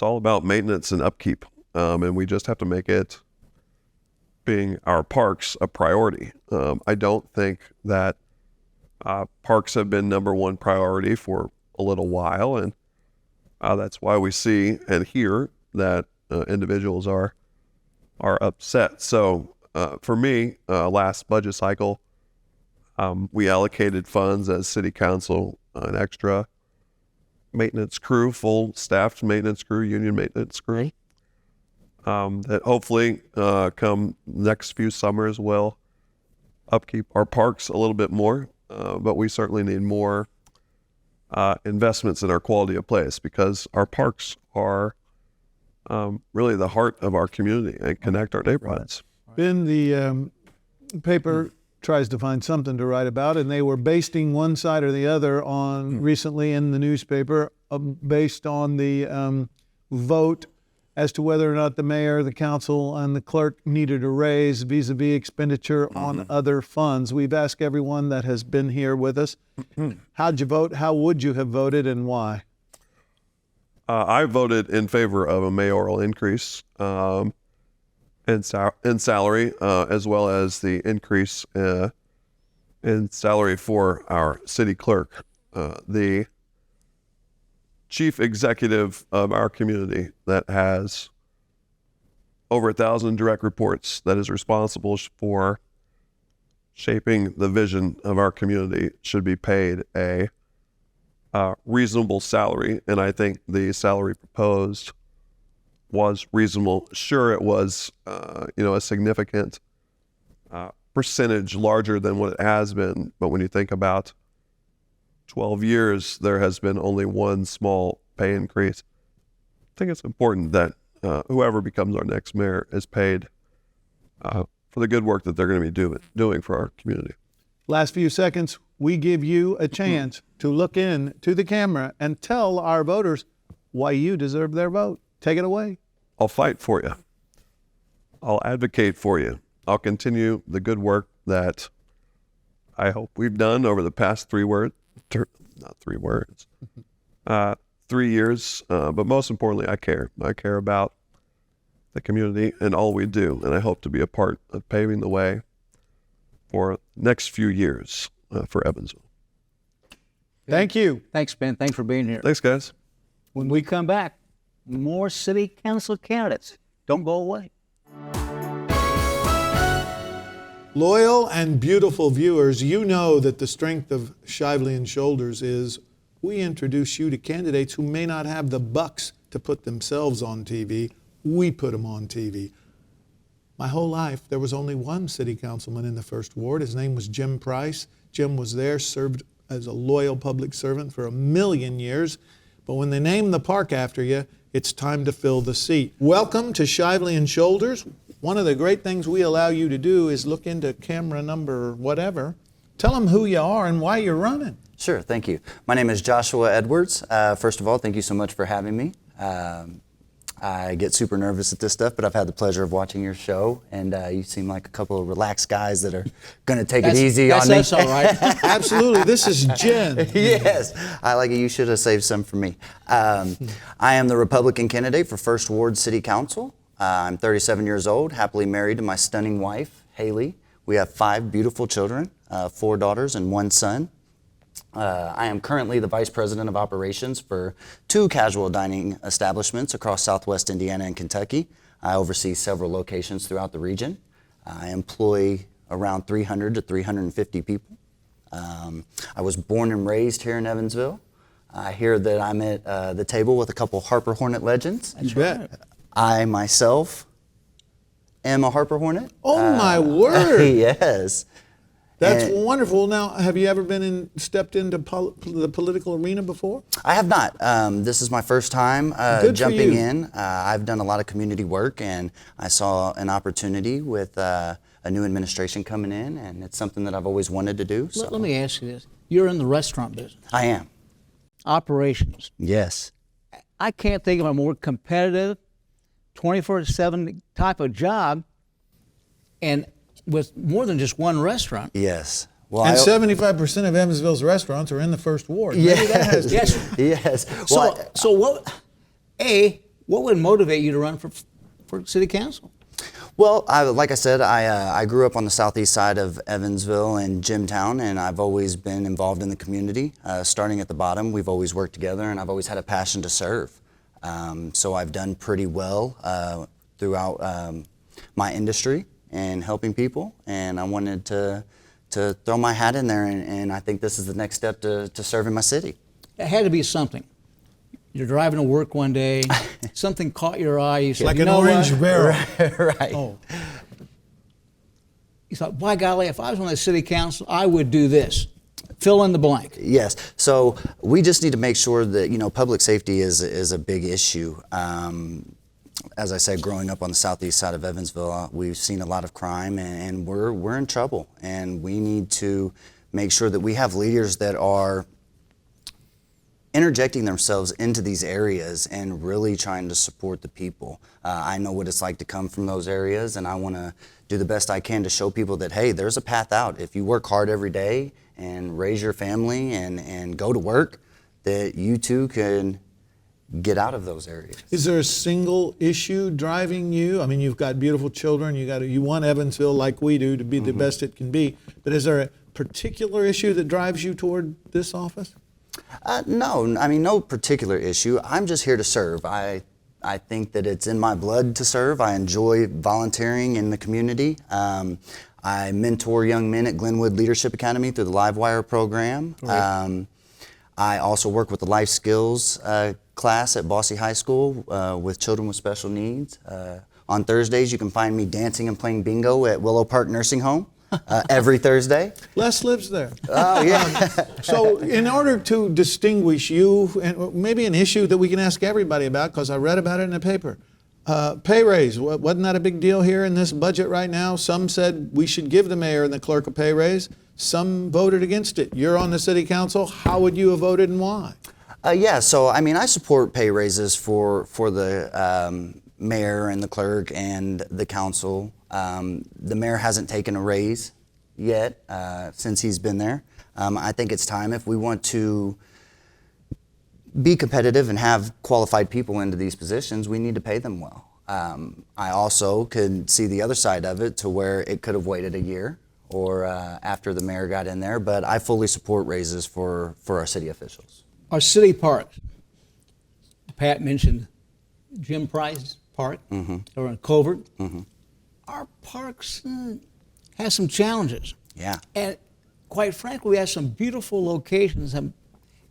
all about maintenance and upkeep. and we just have to make it, being our parks, a priority. I don't think that parks have been number one priority for a little while, and that's why we see and hear that individuals are upset. So for me, last budget cycle, we allocated funds as city council, an extra maintenance crew, full staffed maintenance crew, union maintenance crew, that hopefully come next few summers will upkeep our parks a little bit more. But we certainly need more investments in our quality of place, because our parks are really the heart of our community and connect our neighborhoods.
Ben, the paper tries to find something to write about, and they were basting one side or the other on recently in the newspaper based on the vote as to whether or not the mayor, the council, and the clerk needed a raise vis-a-vis expenditure on other funds. We've asked everyone that has been here with us, how'd you vote? How would you have voted, and why?
I voted in favor of a mayoral increase in salary, as well as the increase in salary for our city clerk. The chief executive of our community that has over 1,000 direct reports, that is responsible for shaping the vision of our community, should be paid a reasonable salary. And I think the salary proposed was reasonable. Sure, it was a significant percentage larger than what it has been, but when you think about 12 years, there has been only one small pay increase. I think it's important that whoever becomes our next mayor is paid for the good work that they're going to be doing for our community.
Last few seconds, we give you a chance to look in to the camera and tell our voters why you deserve their vote. Take it away.
I'll fight for you. I'll advocate for you. I'll continue the good work that I hope we've done over the past 3 years. But most importantly, I care. I care about the community and all we do. And I hope to be a part of paving the way for the next few years for Evansville.
Thank you.
Thanks, Ben. Thanks for being here.
Thanks, guys.
When we come back, more city council candidates. Don't go away.
Loyal and beautiful viewers, you know that the strength of Shively Shoulders is we introduce you to candidates who may not have the bucks to put themselves on TV. We put them on TV. My whole life, there was only one city councilman in the first ward. His name was Jim Price. Jim was there, served as a loyal public servant for 1,000,000 years. But when they name the park after you, it's time to fill the seat. Welcome to Shively Shoulders. One of the great things we allow you to do is look into camera number whatever. Tell them who you are and why you're running.
Sure, thank you. My name is Joshua Edwards. First of all, thank you so much for having me. I get super nervous at this stuff, but I've had the pleasure of watching your show, and you seem like a couple of relaxed guys that are going to take it easy on me.
That's all right.
Absolutely. This is Jen.
Yes, I like it. You should have saved some for me. I am the Republican candidate for First Ward City Council. I'm 37 years old, happily married to my stunning wife, Haley. We have 5 beautiful children, 4 daughters and 1 son. I am currently the Vice President of Operations for 2 casual dining establishments across Southwest Indiana and Kentucky. I oversee several locations throughout the region. I employ around 300 to 350 people. I was born and raised here in Evansville. I hear that I'm at the table with a couple Harper Hornet legends.
You bet.
I myself am a Harper Hornet.
Oh, my word.
Yes.
That's
And-
wonderful. Now, have you ever been stepped into the political arena before?
I have not. This is my first time
Good for
jumping
you.
in. I've done a lot of community work, and I saw an opportunity with a new administration coming in, and it's something that I've always wanted to do. So
Let me ask you this. You're in the restaurant business.
I am.
Operations.
Yes.
I can't think of a more competitive 24/7 type of job, and with more than just one restaurant.
Yes. Well,
And 75% of Evansville's restaurants are in the first ward. Maybe
Yes.
that has to
Yes.
Yes.
So,
Well,
so what? What would motivate you to run for for city council?
Well, like I said, I grew up on the southeast side of Evansville and Jimtown, and I've always been involved in the community. Starting at the bottom, we've always worked together, and I've always had a passion to serve. So I've done pretty well throughout my industry and helping people, and I wanted to throw my hat in there, and I think this is the next step to serving my city.
It had to be something. You're driving to work one day, something caught your eye. You said,
Like
you
an
know
orange
what?
barrel.
Right.
Oh,
You thought, by golly, if I was on the city council, I would do this. Fill in the blank.
Yes. So we just need to make sure that, public safety is a big issue. As I said, growing up on the southeast side of Evansville, we've seen a lot of crime, and we're in trouble. And we need to make sure that we have leaders that are interjecting themselves into these areas and really trying to support the people. I know what it's like to come from those areas, and I want to do the best I can to show people that, hey, there's a path out. If you work hard every day and raise your family and go to work, that you too can get out of those areas.
Is there a single issue driving you? I mean, you've got beautiful children. You want Evansville, like we do, to be the best it can be. But is there a particular issue that drives you toward this office?
No, I mean, no particular issue. I'm just here to serve. I think that it's in my blood to serve. I enjoy volunteering in the community. I mentor young men at Glenwood Leadership Academy through the Livewire program. Right. I also work with the life skills class at Bossy High School with children with special needs. On Thursdays, you can find me dancing and playing bingo at Willow Park Nursing Home every Thursday.
Les lives there.
Oh, yeah.
So in order to distinguish you, and maybe an issue that we can ask everybody about, because I read about it in the paper, pay raise. Wasn't that a big deal here in this budget right now? Some said we should give the mayor and the clerk a pay raise. Some voted against it. You're on the city council. How would you have voted and why?
Yeah, so I mean, I support pay raises for the mayor and the clerk and the council. The mayor hasn't taken a raise yet since he's been there. I think it's time, if we want to be competitive and have qualified people into these positions, we need to pay them well. I also could see the other side of it, to where it could have waited a year or after the mayor got in there, but I fully support raises for our city officials.
Our city parks. Pat mentioned Jim Price Park or in Covert. Our parks have some challenges.
Yeah.
And quite frankly, we have some beautiful locations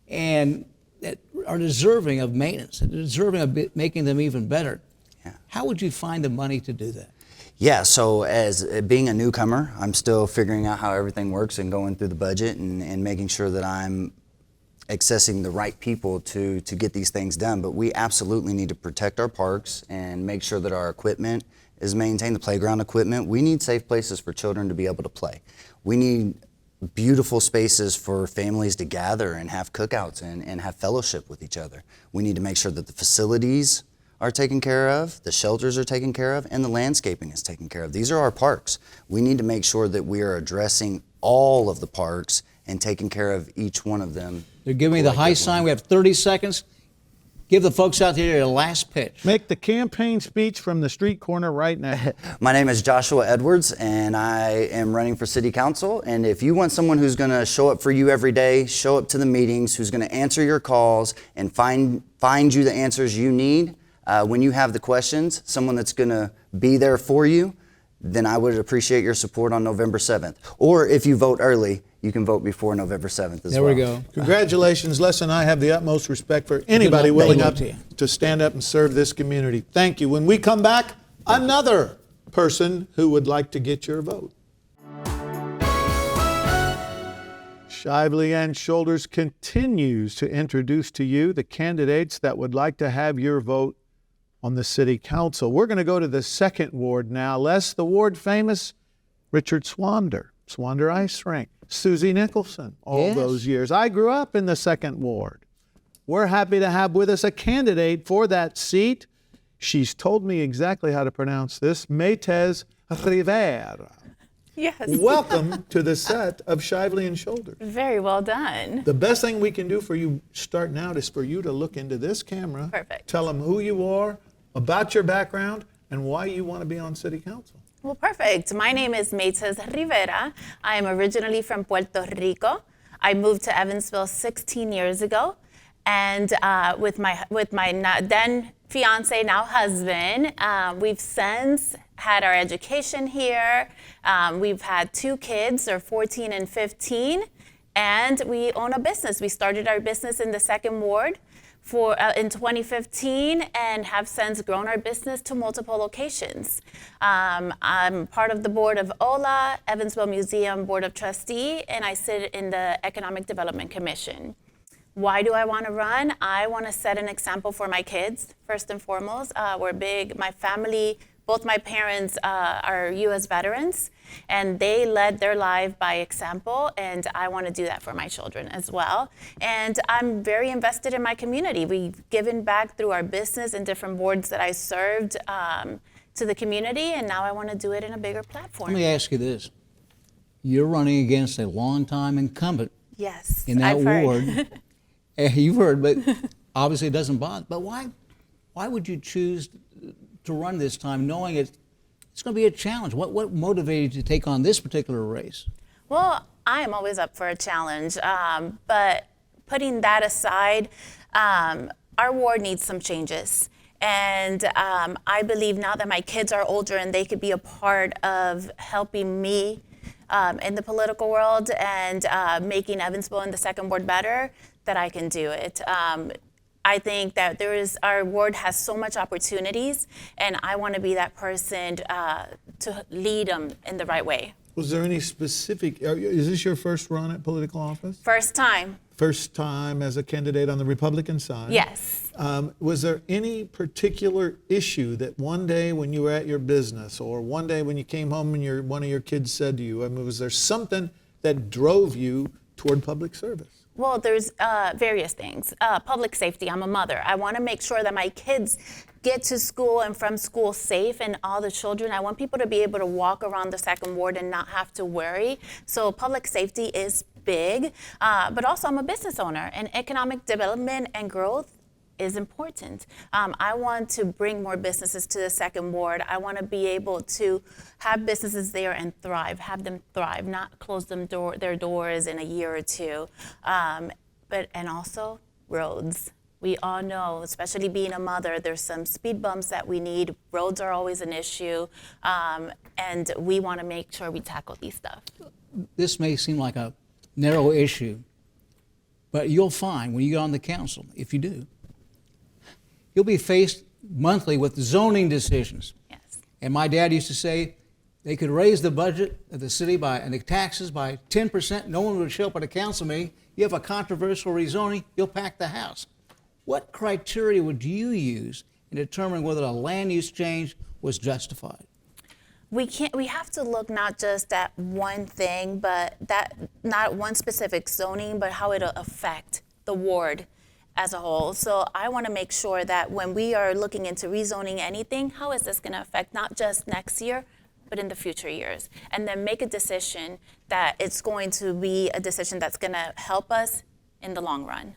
and that are deserving of maintenance, deserving of making them even better.
Yeah.
How would you find the money to do that?
Yeah, so as being a newcomer, I'm still figuring out how everything works and going through the budget and making sure that I'm accessing the right people to get these things done. But we absolutely need to protect our parks and make sure that our equipment is maintained, the playground equipment. We need safe places for children to be able to play. We need beautiful spaces for families to gather and have cookouts and have fellowship with each other. We need to make sure that the facilities are taken care of, the shelters are taken care of, and the landscaping is taken care of. These are our parks. We need to make sure that we are addressing all of the parks and taking care of each one of them.
They're giving me the high sign. We have 30 seconds. Give the folks out there a last pitch.
Make the campaign speech from the street corner right now.
My name is Joshua Edwards, and I am running for city council. And if you want someone who's going to show up for you every day, show up to the meetings, who's going to answer your calls and find you the answers you need, when you have the questions, someone that's going to be there for you, then I would appreciate your support on November 7th. Or if you vote early, you can vote before November 7th as well.
There we go.
Congratulations, Les, and I have the utmost respect for anybody
Good luck.
willing
Good
up
luck to you.
to stand up and serve this community. Thank you. When we come back, another person who would like to get your vote. Shively Shoulders continues to introduce to you the candidates that would like to have your vote on the city council. We're going to go to the second ward now. Les, the ward famous Richard Swander Ice Rink, Susie Nicholson, all
Yes.
those years. I grew up in the second ward. We're happy to have with us a candidate for that seat. She's told me exactly how to pronounce this, Maytez Rivera.
Yes.
Welcome to the set of Shively Shoulders.
Very well done.
The best thing we can do for you starting out is for you to look into this camera.
Perfect.
Tell them who you are, about your background, and why you want to be on City Council.
Well, perfect. My name is Meites Rivera. I am originally from Puerto Rico. I moved to Evansville 16 years ago, and with my then fiance, now husband, we've since had our education here. We've had 2 kids, they're 14 and 15, and we own a business. We started our business in the 2nd Ward in 2015 and have since grown our business to multiple locations. I'm part of the board of OLA, Evansville Museum Board of Trustee, and I sit in the Economic Development Commission. Why do I want to run? I want to set an example for my kids, first and foremost. We're big, my family, both my parents are U.S. veterans, and they led their life by example, and I want to do that for my children as well. And I'm very invested in my community. We've given back through our business and different boards that I served to the community, and now I want to do it in a bigger platform.
Let me ask you this. You're running against a longtime incumbent
Yes,
in that
I've heard.
ward. You've heard, but obviously it doesn't bother. But why would you choose to run this time knowing it's going to be a challenge? What motivated you to take on this particular race?
Well, I am always up for a challenge, but putting that aside, our ward needs some changes. And I believe now that my kids are older and they could be a part of helping me in the political world and making Evansville and the 2nd Ward better, that I can do it. I think that our ward has so much opportunities, and I want to be that person to lead them in the right way.
Was there any specific, is this your first run at political office?
First time.
First time as a candidate on the Republican side?
Yes.
Was there any particular issue that one day when you were at your business, or one day when you came home and one of your kids said to you, was there something that drove you toward public service?
Well, there's various things. Public safety, I'm a mother. I want to make sure that my kids get to school and from school safe, and all the children. I want people to be able to walk around the 2nd Ward and not have to worry. So public safety is big, but also I'm a business owner, and economic development and growth is important. I want to bring more businesses to the 2nd Ward. I want to be able to have businesses there and thrive, have them thrive, not close their doors in a year or 2. And also roads. We all know, especially being a mother, there's some speed bumps that we need. Roads are always an issue, and we want to make sure we tackle these stuff.
This may seem like a narrow issue, but you'll find when you get on the council, if you do, you'll be faced monthly with zoning decisions.
Yes.
And my dad used to say they could raise the budget of the city and the taxes by 10%. No one would show up at a council meeting. You have a controversial rezoning, you'll pack the house. What criteria would you use in determining whether a land use change was justified?
We have to look not just at one thing, but not one specific zoning, but how it'll affect the ward as a whole. So I want to make sure that when we are looking into rezoning anything, how is this going to affect not just next year, but in the future years? And then make a decision that it's going to be a decision that's going to help us in the long run.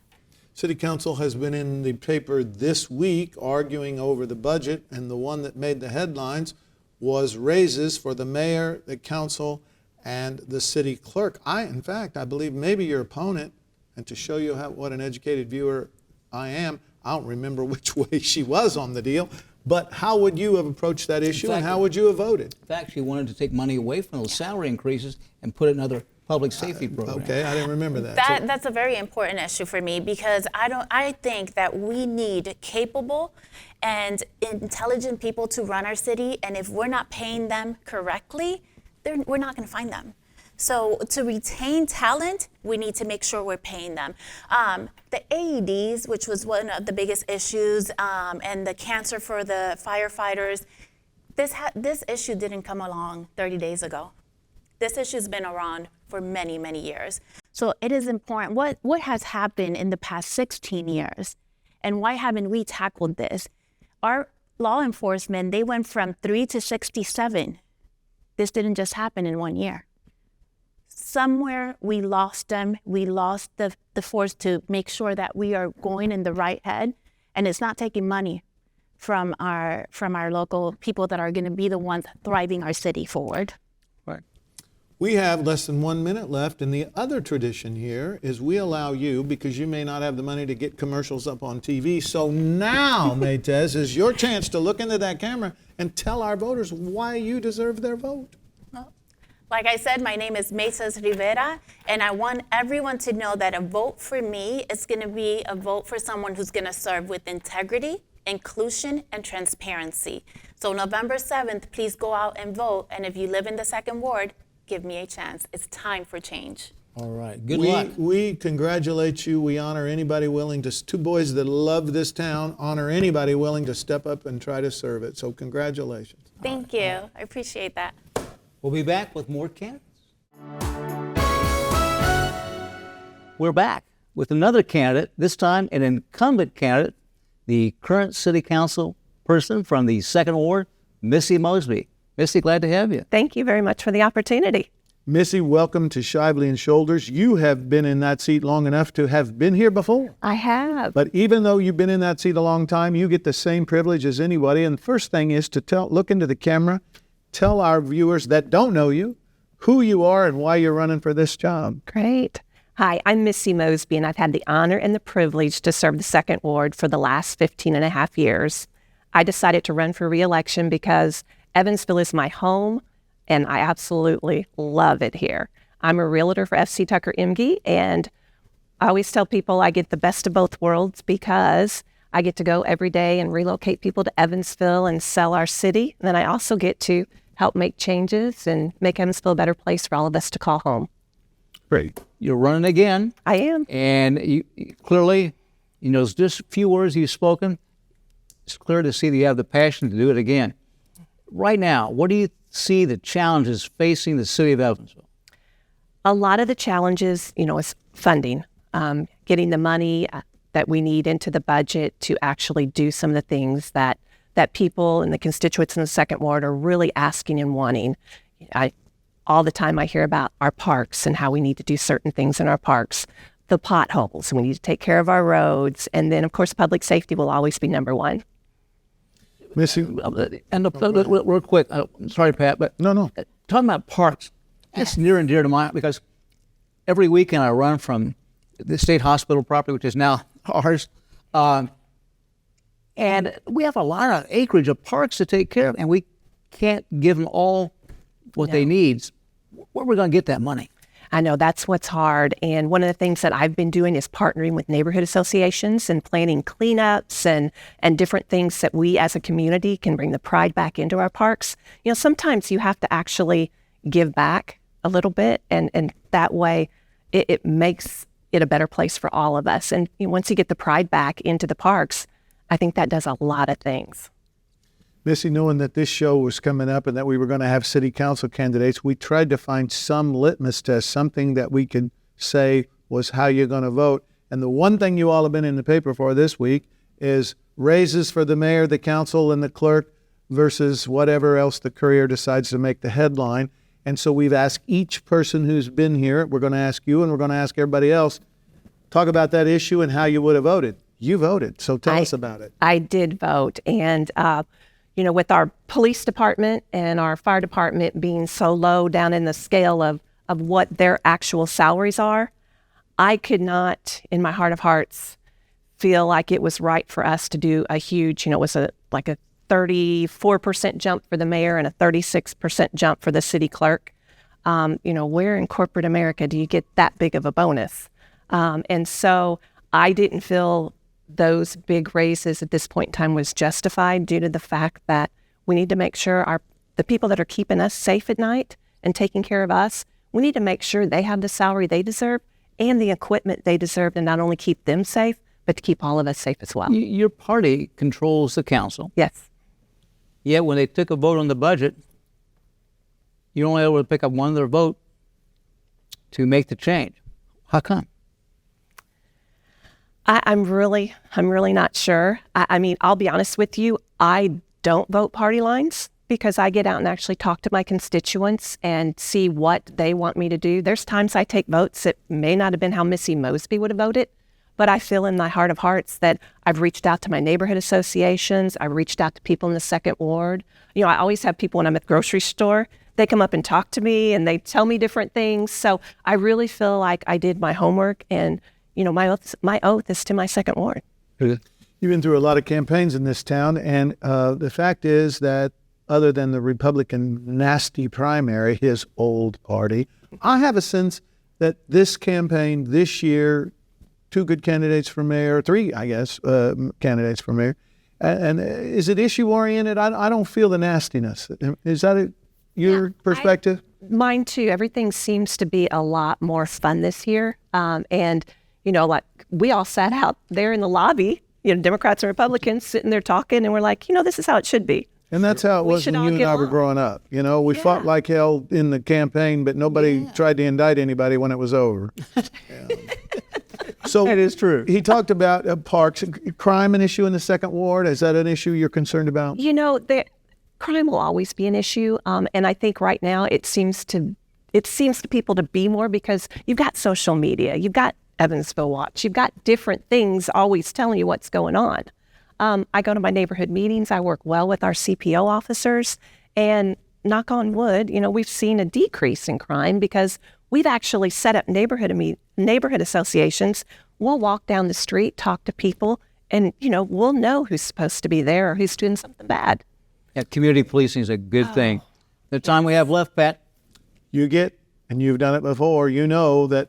City Council has been in the paper this week arguing over the budget, and the one that made the headlines was raises for the mayor, the council, and the city clerk. In fact, I believe maybe your opponent, and to show you what an educated viewer I am, I don't remember which way she was on the deal, but how would you have approached that issue, and how would you have voted?
In fact, she wanted to take money away from those salary increases and put it in other public safety program.
Okay, I didn't remember that.
That's a very important issue for me, because I think that we need capable and intelligent people to run our city, and if we're not paying them correctly, we're not going to find them. So to retain talent, we need to make sure we're paying them. The AEDs, which was one of the biggest issues, and the cancer for the firefighters, this issue didn't come along 30 days ago. This issue's been around for many, many years. So it is important. What has happened in the past 16 years, and why haven't we tackled this? Our law enforcement, they went from 3 to 67. This didn't just happen in 1 year. Somewhere we lost them. We lost the force to make sure that we are going in the right head, and it's not taking money from our local people that are going to be the ones thriving our city forward.
We have less than 1 minute left, and the other tradition here is we allow you, because you may not have the money to get commercials up on TV, so now, Maytez, is your chance to look into that camera and tell our voters why you deserve their vote.
Like I said, my name is Maytez Rivera, and I want everyone to know that a vote for me is going to be a vote for someone who's going to serve with integrity, inclusion, and transparency. So November 7th, please go out and vote, and if you live in the 2nd Ward, give me a chance. It's time for change.
All right. Good luck.
We congratulate you. We honor anybody willing to, two boys that love this town, honor anybody willing to step up and try to serve it. So congratulations.
Thank you. I appreciate that.
We'll be back with more candidates. We're back with another candidate, this time an incumbent candidate, the current city council person from the 2nd Ward, Missy Mosby. Missy, glad to have you.
Thank you very much for the opportunity.
Missy, welcome to Shively Shoulders. You have been in that seat long enough to have been here before.
I have.
But even though you've been in that seat a long time, you get the same privilege as anybody. And the first thing is to look into the camera, tell our viewers that don't know you who you are and why you're running for this job.
Great. Hi, I'm Missy Mosby, and I've had the honor and the privilege to serve the 2nd Ward for the last 15 and a half years. I decided to run for re-election because Evansville is my home, and I absolutely love it here. I'm a realtor for FC Tucker Imge, and I always tell people I get the best of both worlds because I get to go every day and relocate people to Evansville and sell our city. And then I also get to help make changes and make Evansville a better place for all of us to call home.
Great.
You're running again.
I am.
And you clearly, just a few words you've spoken, it's clear to see that you have the passion to do it again. Right now, what do you see the challenges facing the city of Evansville?
A lot of the challenges, is funding, getting the money that we need into the budget to actually do some of the things that people and the constituents in the 2nd Ward are really asking and wanting. All the time I hear about our parks and how we need to do certain things in our parks, the potholes, we need to take care of our roads, and then, of course, public safety will always be number one.
Missy?
And real quick, sorry, Pat, but
No.
Talking about parks, that's near and dear to my heart because every weekend I run from the state hospital property, which is now ours, and we have a lot of acreage of parks to take care of, and we can't give them all what they need. Where are we going to get that money?
I know that's what's hard. And one of the things that I've been doing is partnering with neighborhood associations and planning cleanups and different things that we as a community can bring the pride back into our parks. Sometimes you have to actually give back a little bit, and that way it makes it a better place for all of us. And once you get the pride back into the parks, I think that does a lot of things.
Missy, knowing that this show was coming up and that we were going to have city council candidates, we tried to find some litmus test, something that we could say was how you're going to vote. And the one thing you all have been in the paper for this week is raises for the mayor, the council, and the clerk versus whatever else the Courier decides to make the headline. And so we've asked each person who's been here, we're going to ask you and we're going to ask everybody else, talk about that issue and how you would have voted. You voted, so tell us about it.
I did vote, and with our police department and our fire department being so low down in the scale of what their actual salaries are, I could not, in my heart of hearts, feel like it was right for us to do a huge, it was like a 34% jump for the mayor and a 36% jump for the city clerk. Where in corporate America do you get that big of a bonus? And so I didn't feel those big raises at this point in time was justified due to the fact that we need to make sure the people that are keeping us safe at night and taking care of us, we need to make sure they have the salary they deserve and the equipment they deserve to not only keep them safe, but to keep all of us safe as well.
Your party controls the council.
Yes.
Yet when they took a vote on the budget, you're only able to pick up one of their vote to make the change. How come?
I'm really not sure. I mean, I'll be honest with you. I don't vote party lines because I get out and actually talk to my constituents and see what they want me to do. There's times I take votes that may not have been how Missy Mosby would have voted, But I feel in my heart of hearts that I've reached out to my neighborhood associations. I've reached out to people in the second ward. I always have people when I'm at the grocery store, they come up and talk to me and they tell me different things. So I really feel like I did my homework, and, my oath is to my second ward.
You've been through a lot of campaigns in this town, and the fact is that other than the Republican nasty primary, his old party, I have a sense that this campaign this year, 2 good candidates for mayor, 3, I guess, candidates for mayor, and is it issue oriented? I don't feel the nastiness. Is that your perspective?
Mine too. Everything seems to be a lot more fun this year. And, like we all sat out there in the lobby, Democrats and Republicans sitting there talking, and we're like, this is how it should be.
And that's how it was when you and I were growing up. We fought like hell in the campaign, but nobody tried to indict anybody when it was over. So
that is true.
He talked about parks, crime, an issue in the second ward. Is that an issue you're concerned about?
Crime will always be an issue, and I think right now it seems to people to be more because you've got social media, you've got Evansville Watch, you've got different things always telling you what's going on. I go to my neighborhood meetings. I work well with our CPO officers, and knock on wood, we've seen a decrease in crime because we've actually set up neighborhood associations. We'll walk down the street, talk to people, and we'll know who's supposed to be there or who's doing something bad.
Yeah, community policing is a good thing. The time we have left, Pat.
You get, and you've done it before, that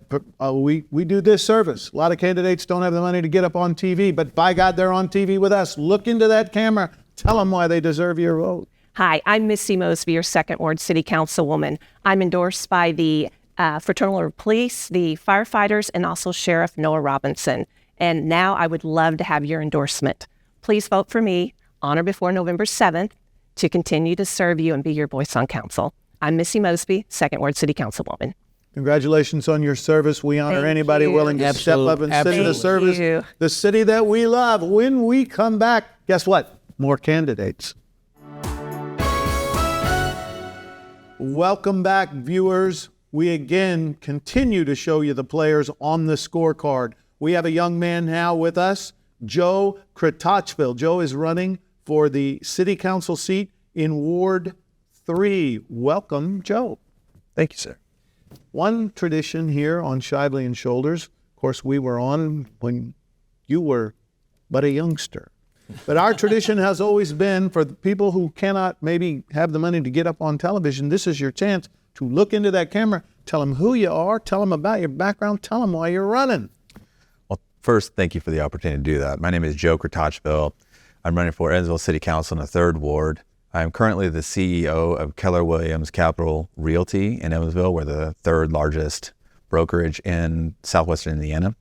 we do this service. A lot of candidates don't have the money to get up on TV, but by God, they're on TV with us. Look into that camera. Tell them why they deserve your vote.
Hi, I'm Missy Mosby, your second ward city councilwoman. I'm endorsed by the Fraternal Order of Police, the firefighters, and also Sheriff Noah Robinson. And now I would love to have your endorsement. Please vote for me on or before November 7th to continue to serve you and be your voice on council. I'm Missy Mosby, second ward city councilwoman.
Congratulations on your service. We honor anybody willing to step up and sit in the service. The city that we love. When we come back, guess what? More candidates. Welcome back, viewers. We again continue to show you the players on the scorecard. We have a young man now with us, Joe Kratachville. Joe is running for the city council seat in Ward 3. Welcome, Joe.
Thank you, sir.
One tradition here on Shively Shoulders, of course, we were on when you were but a youngster. But our tradition has always been for the people who cannot maybe have the money to get up on television, this is your chance to look into that camera, tell them who you are, tell them about your background, tell them why you're running.
Well, first, thank you for the opportunity to do that. My name is Joe Kratachville. I'm running for Evansville City Council in the 3rd Ward. I'm currently the CEO of Keller Williams Capital Realty in Evansville. We're the 3rd largest brokerage in southwestern Indiana.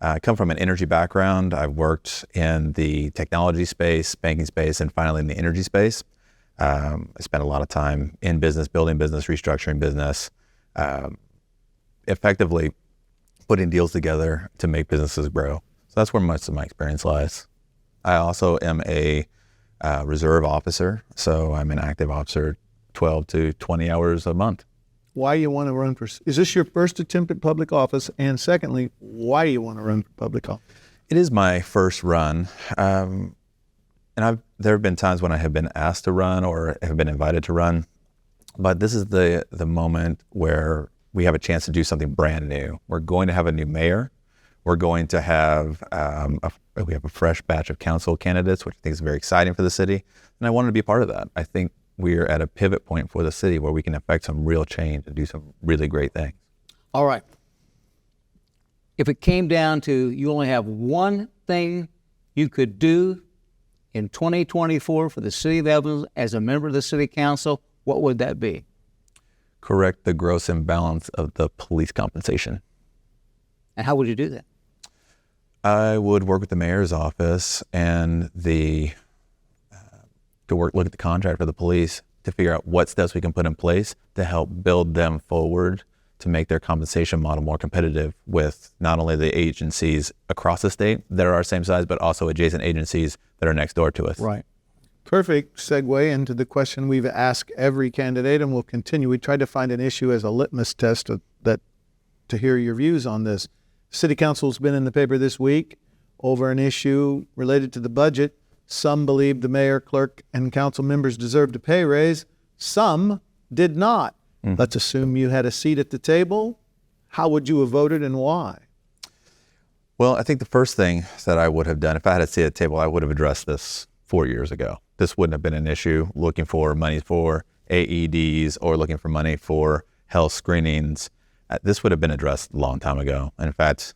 I come from an energy background. I've worked in the technology space, banking space, and finally in the energy space. I spent a lot of time in business, building business, restructuring business, effectively putting deals together to make businesses grow. So that's where most of my experience lies. I also am a reserve officer, so I'm an active officer 12 to 20 hours a month.
Why you want to run for, is this your first attempt at public office? And secondly, why you want to run for public office?
It is my first run. And there have been times when I have been asked to run or have been invited to run, but this is the moment where we have a chance to do something brand new. We're going to have a new mayor. We're going to have we have a fresh batch of council candidates, which I think is very exciting for the city, and I wanted to be part of that. I think we're at a pivot point for the city where we can affect some real change and do some really great things.
All right. If it came down to you only have one thing you could do in 2024 for the city of Evansville as a member of the city council, what would that be?
Correct the gross imbalance of the police compensation.
And how would you do that?
I would work with the mayor's office and look at the contract for the police to figure out what steps we can put in place to help build them forward to make their compensation model more competitive with not only the agencies across the state that are our same size, but also adjacent agencies that are next door to us.
Right. Perfect segue into the question we've asked every candidate, and we'll continue. We tried to find an issue as a litmus test to hear your views on this. City Council's been in the paper this week over an issue related to the budget. Some believed the mayor, clerk, and council members deserved a pay raise. Some did not. Let's assume you had a seat at the table. How would you have voted and why?
Well, I think the first thing that I would have done, if I had a seat at the table, I would have addressed this 4 years ago. This wouldn't have been an issue, looking for money for AEDs or looking for money for health screenings. This would have been addressed a long time ago. And in fact,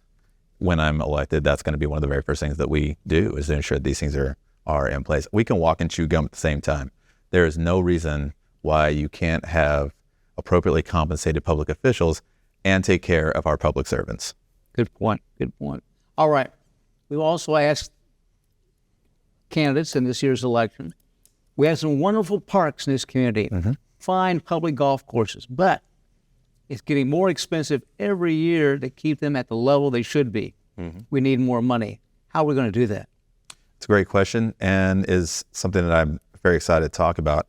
when I'm elected, that's going to be one of the very first things that we do, is to ensure these things are in place. We can walk and chew gum at the same time. There is no reason why you can't have appropriately compensated public officials and take care of our public servants.
Good point. Good point. All right. We've also asked candidates in this year's election. We have some wonderful parks in this community, fine public golf courses, but it's getting more expensive every year to keep them at the level they should be. We need more money. How are we going to do that?
It's a great question and is something that I'm very excited to talk about.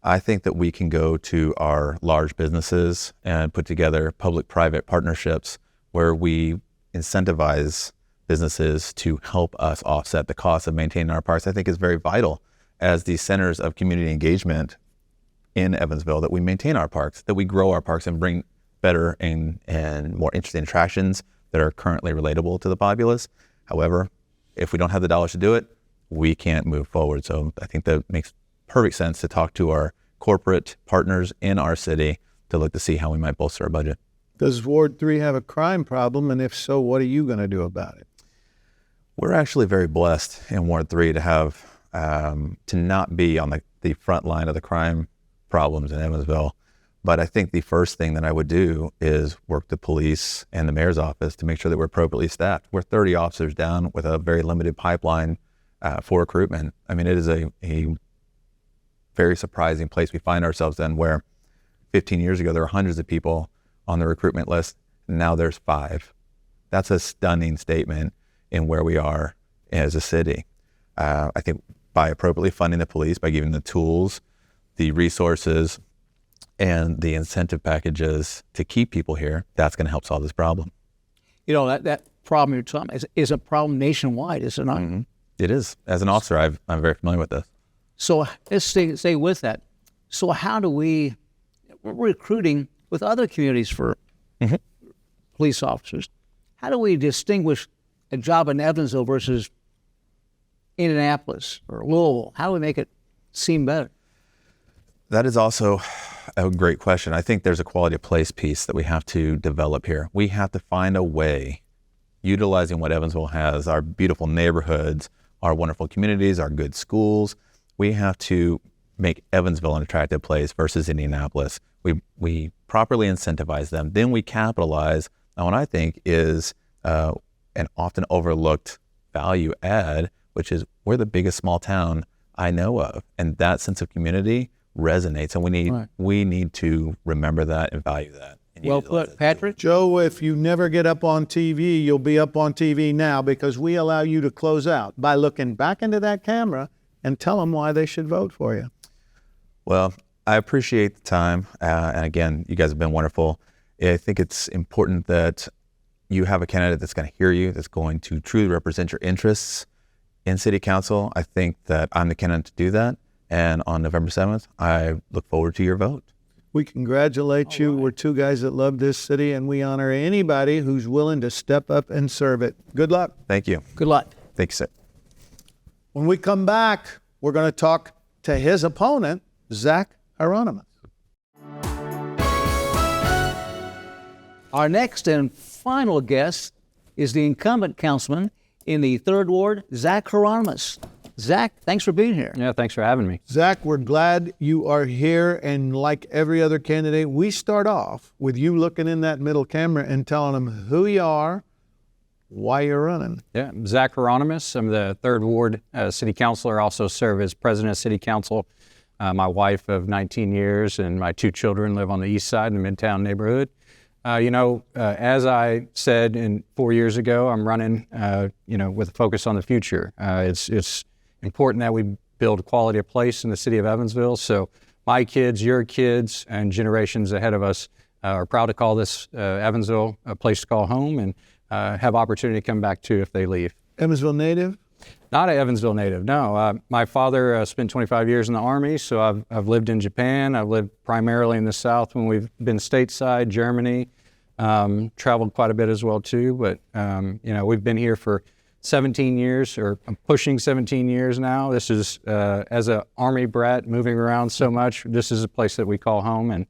I think that we can go to our large businesses and put together public-private partnerships where we incentivize businesses to help us offset the cost of maintaining our parks. I think is very vital as the centers of community engagement in Evansville, that we maintain our parks, that we grow our parks and bring better and more interesting attractions that are currently relatable to the populace. However, if we don't have the dollars to do it, we can't move forward. So I think that makes perfect sense to talk to our corporate partners in our city to look to see how we might bolster our budget.
Does Ward 3 have a crime problem? And if so, what are you going to do about it?
We're actually very blessed in Ward 3 to have, to not be on the front line of the crime problems in Evansville. But I think the first thing that I would do is work the police and the mayor's office to make sure that we're appropriately staffed. We're 30 officers down with a very limited pipeline for recruitment. I mean, it is a very surprising place we find ourselves in, where 15 years ago there were hundreds of people on the recruitment list, and now there's 5. That's a stunning statement in where we are as a city. I think by appropriately funding the police, by giving the tools, the resources, and the incentive packages to keep people here, that's going to help solve this problem.
You know, that problem you're talking about is a problem nationwide, is it not?
It is. As an officer, I'm very familiar with this.
So let's stay with that. So how do we're recruiting with other communities for police officers. How do we distinguish a job in Evansville versus Indianapolis or Louisville? How do we make it seem better?
That is also a great question. I think there's a quality of place piece that we have to develop here. We have to find a way, utilizing what Evansville has, our beautiful neighborhoods, our wonderful communities, our good schools. We have to make Evansville an attractive place versus Indianapolis. We properly incentivize them. Then we capitalize on what I think is an often overlooked value add, which is we're the biggest small town I know of. And that sense of community resonates. And we need to remember that and value that. And
well put, Patrick.
Joe, if you never get up on TV, you'll be up on TV now, because we allow you to close out by looking back into that camera and tell them why they should vote for you.
Well, I appreciate the time. And again, you guys have been wonderful. I think it's important that you have a candidate that's going to hear you, that's going to truly represent your interests in City Council. I think that I'm the candidate to do that. And on November 7th, I look forward to your vote.
We congratulate you. We're two guys that love this city, and we honor anybody who's willing to step up and serve it. Good luck.
Thank you.
Good luck.
Thank you, sir.
When we come back, we're going to talk to his opponent, Zach Hieronymus.
Our next and final guest is the incumbent councilman in the 3rd Ward, Zach Hieronymus. Zach, thanks for being here.
Yeah, thanks for having me.
Zach, we're glad you are here, and like every other candidate, we start off with you looking in that middle camera and telling them who you are, why you're running.
Yeah, I'm Zach Hieronymus. I'm the 3rd Ward City Councilor. I also serve as President of City Council. My wife of 19 years and my 2 children live on the east side in the Midtown neighborhood. As I said 4 years ago, I'm running, with a focus on the future. It's important that we build a quality of place in the city of Evansville, so my kids, your kids, and generations ahead of us are proud to call this Evansville a place to call home, and have opportunity to come back to if they leave.
Evansville native?
Not an Evansville native, no. My father spent 25 years in the Army, so I've lived in Japan. I've lived primarily in the South when we've been stateside, Germany, traveled quite a bit as well too. But we've been here for 17 years, or pushing 17 years now. This is, as an Army brat moving around so much, this is a place that we call home, and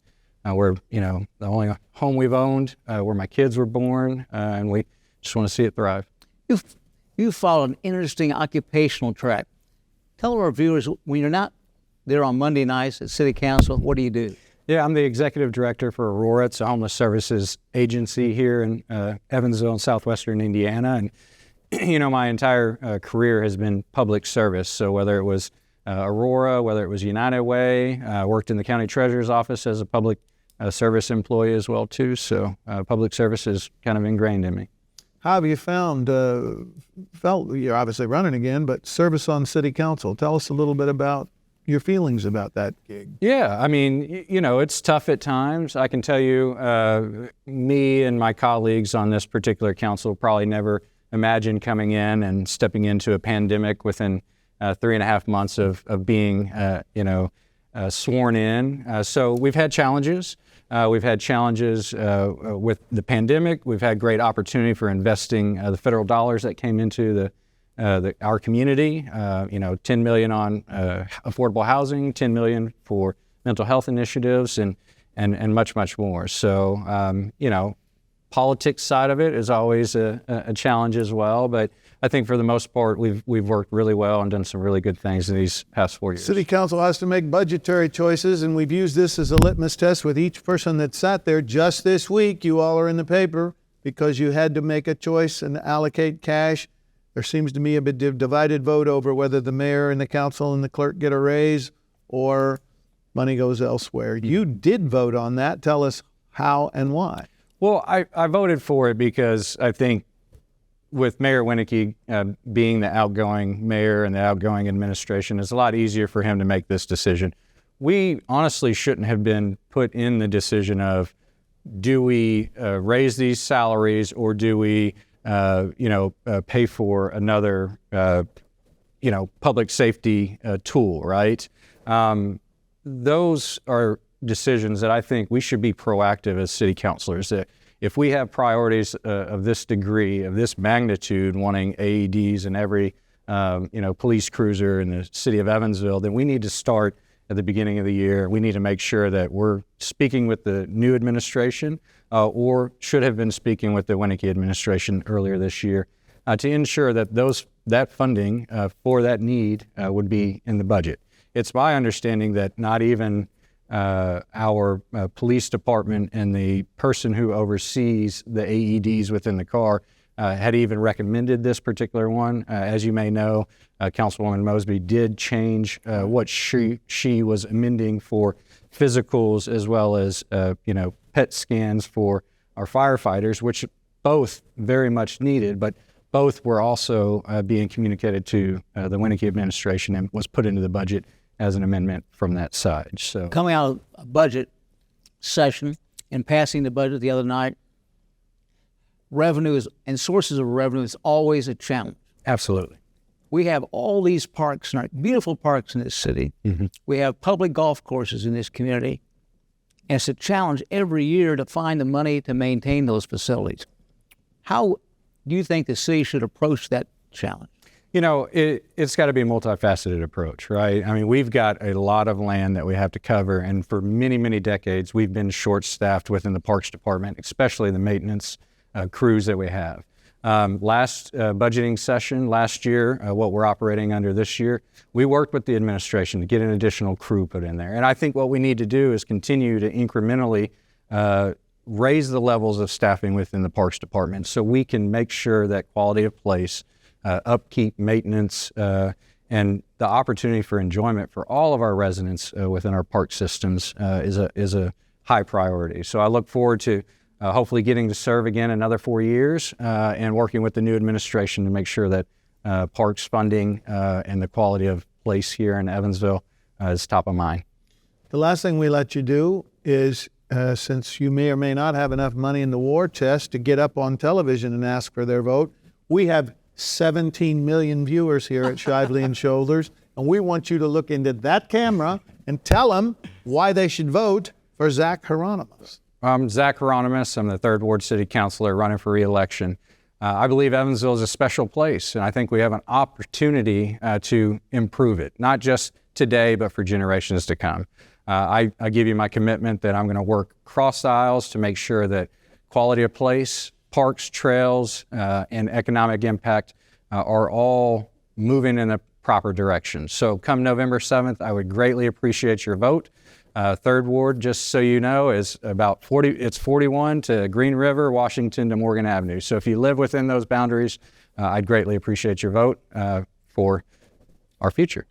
we're, the only home we've owned, where my kids were born, and we just want to see it thrive.
You follow an interesting occupational track. Tell our viewers, when you're not there on Monday nights at City Council, what do you do?
Yeah, I'm the executive director for Aurora. It's a homeless services agency here in Evansville in southwestern Indiana. And, my entire career has been public service. So whether it was Aurora, whether it was United Way, worked in the county treasurer's office as a public service employee as well too. So public service is kind of ingrained in me.
How have you felt, you're obviously running again, but service on City Council? Tell us a little bit about your feelings about that gig.
Yeah, I mean, it's tough at times. I can tell you, me and my colleagues on this particular council probably never imagined coming in and stepping into a pandemic within 3.5 months of being, sworn in. So we've had challenges. We've had challenges with the pandemic. We've had great opportunity for investing the federal dollars that came into our community. $10 million on affordable housing, $10 million for mental health initiatives, and much, much more. So, politics side of it is always a challenge as well. But I think for the most part, we've worked really well and done some really good things in these past 4 years.
City Council has to make budgetary choices, and we've used this as a litmus test with each person that sat there. Just this week, you all are in the paper because you had to make a choice and allocate cash. There seems to me a bit divided vote over whether the mayor and the council and the clerk get a raise or money goes elsewhere. You did vote on that. Tell us how and why.
Well, I voted for it because I think with Mayor Winneke being the outgoing mayor and the outgoing administration, it's a lot easier for him to make this decision. We honestly shouldn't have been put in the decision of, do we raise these salaries or do we, pay for another, public safety tool, right? Those are decisions that I think we should be proactive as city councilors. That if we have priorities of this degree, of this magnitude, wanting AEDs in every police cruiser in the city of Evansville, then we need to start at the beginning of the year. We need to make sure that we're speaking with the new administration, or should have been speaking with the Winneke administration earlier this year, to ensure that that funding for that need would be in the budget. It's my understanding that not even our police department and the person who oversees the AEDs within the car had even recommended this particular one. As you may know, Councilwoman Mosby did change what she was amending for physicals as well as PET scans for our firefighters, which both very much needed, but both were also being communicated to the Winneke administration and was put into the budget as an amendment from that side. So
coming out of a budget session and passing the budget the other night, revenue and sources of revenue is always a challenge.
Absolutely.
We have all these parks, beautiful parks in this city. Mm-hmm. We have public golf courses in this community. And it's a challenge every year to find the money to maintain those facilities. How do you think the city should approach that challenge?
It's got to be a multifaceted approach, right? I mean, we've got a lot of land that we have to cover, and for many, many decades, we've been short-staffed within the Parks Department, especially the maintenance crews that we have. Last budgeting session last year, what we're operating under this year, we worked with the administration to get an additional crew put in there. And I think what we need to do is continue to incrementally raise the levels of staffing within the Parks Department so we can make sure that quality of place, upkeep, maintenance, and the opportunity for enjoyment for all of our residents within our park systems is a high priority. So I look forward to hopefully getting to serve again another 4 years and working with the new administration to make sure that parks funding and the quality of place here in Evansville is top of mind.
The last thing we let you do is since you may or may not have enough money in the war chest to get up on television and ask for their vote, we have 17 million viewers here at Shively Shoulders, and we want you to look into that camera and tell them why they should vote for Zach Hieronymus.
I'm Zach Hieronymus. I'm the 3rd Ward City Councilor running for re-election. I believe Evansville is a special place, and I think we have an opportunity to improve it, not just today, but for generations to come. I give you my commitment that I'm going to work cross aisles to make sure that quality of place, parks, trails, and economic impact are all moving in the proper direction. So come November 7th, I would greatly appreciate your vote. 3rd Ward, just so you know, is about 41 to Green River, Washington to Morgan Avenue. So if you live within those boundaries, I'd greatly appreciate your vote for our future.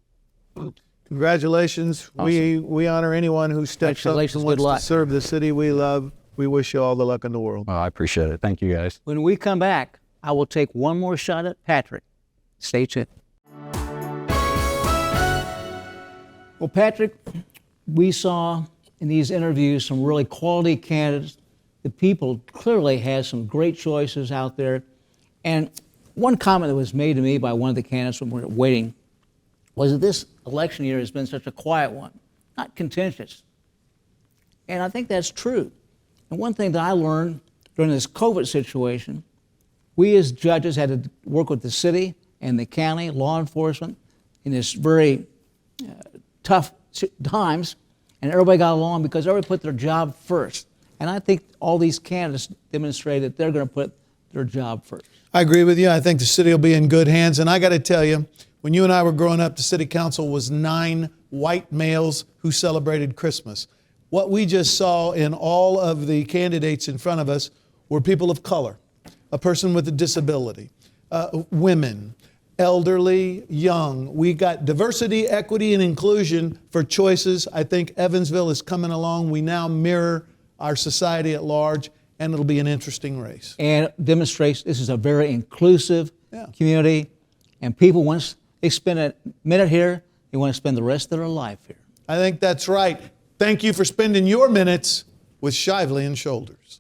Congratulations.
Awesome.
We honor anyone who steps up and
Congratulations. Good
wants
luck.
to serve the city we love. We wish you all the luck in the world.
I appreciate it. Thank you, guys.
When we come back, I will take one more shot at Patrick. Stay tuned. Well, Patrick, we saw in these interviews some really quality candidates. The people clearly had some great choices out there. And one comment that was made to me by one of the candidates when we were waiting was that this election year has been such a quiet one, not contentious. And I think that's true. And one thing that I learned during this COVID situation, we as judges had to work with the city and the county, law enforcement, in this very tough times, and everybody got along because everybody put their job first. And I think all these candidates demonstrated that they're going to put their job first.
I agree with you. I think the city will be in good hands. And I got to tell you, when you and I were growing up, the city council was 9 white males who celebrated Christmas. What we just saw in all of the candidates in front of us were people of color, a person with a disability, women, elderly, young. We got diversity, equity, and inclusion for choices. I think Evansville is coming along. We now mirror our society at large, and it'll be an interesting race.
And it demonstrates this is a very inclusive community, and people, once they spend a minute here, they want to spend the rest of their life here.
I think that's right. Thank you for spending your minutes with Shively Shoulders.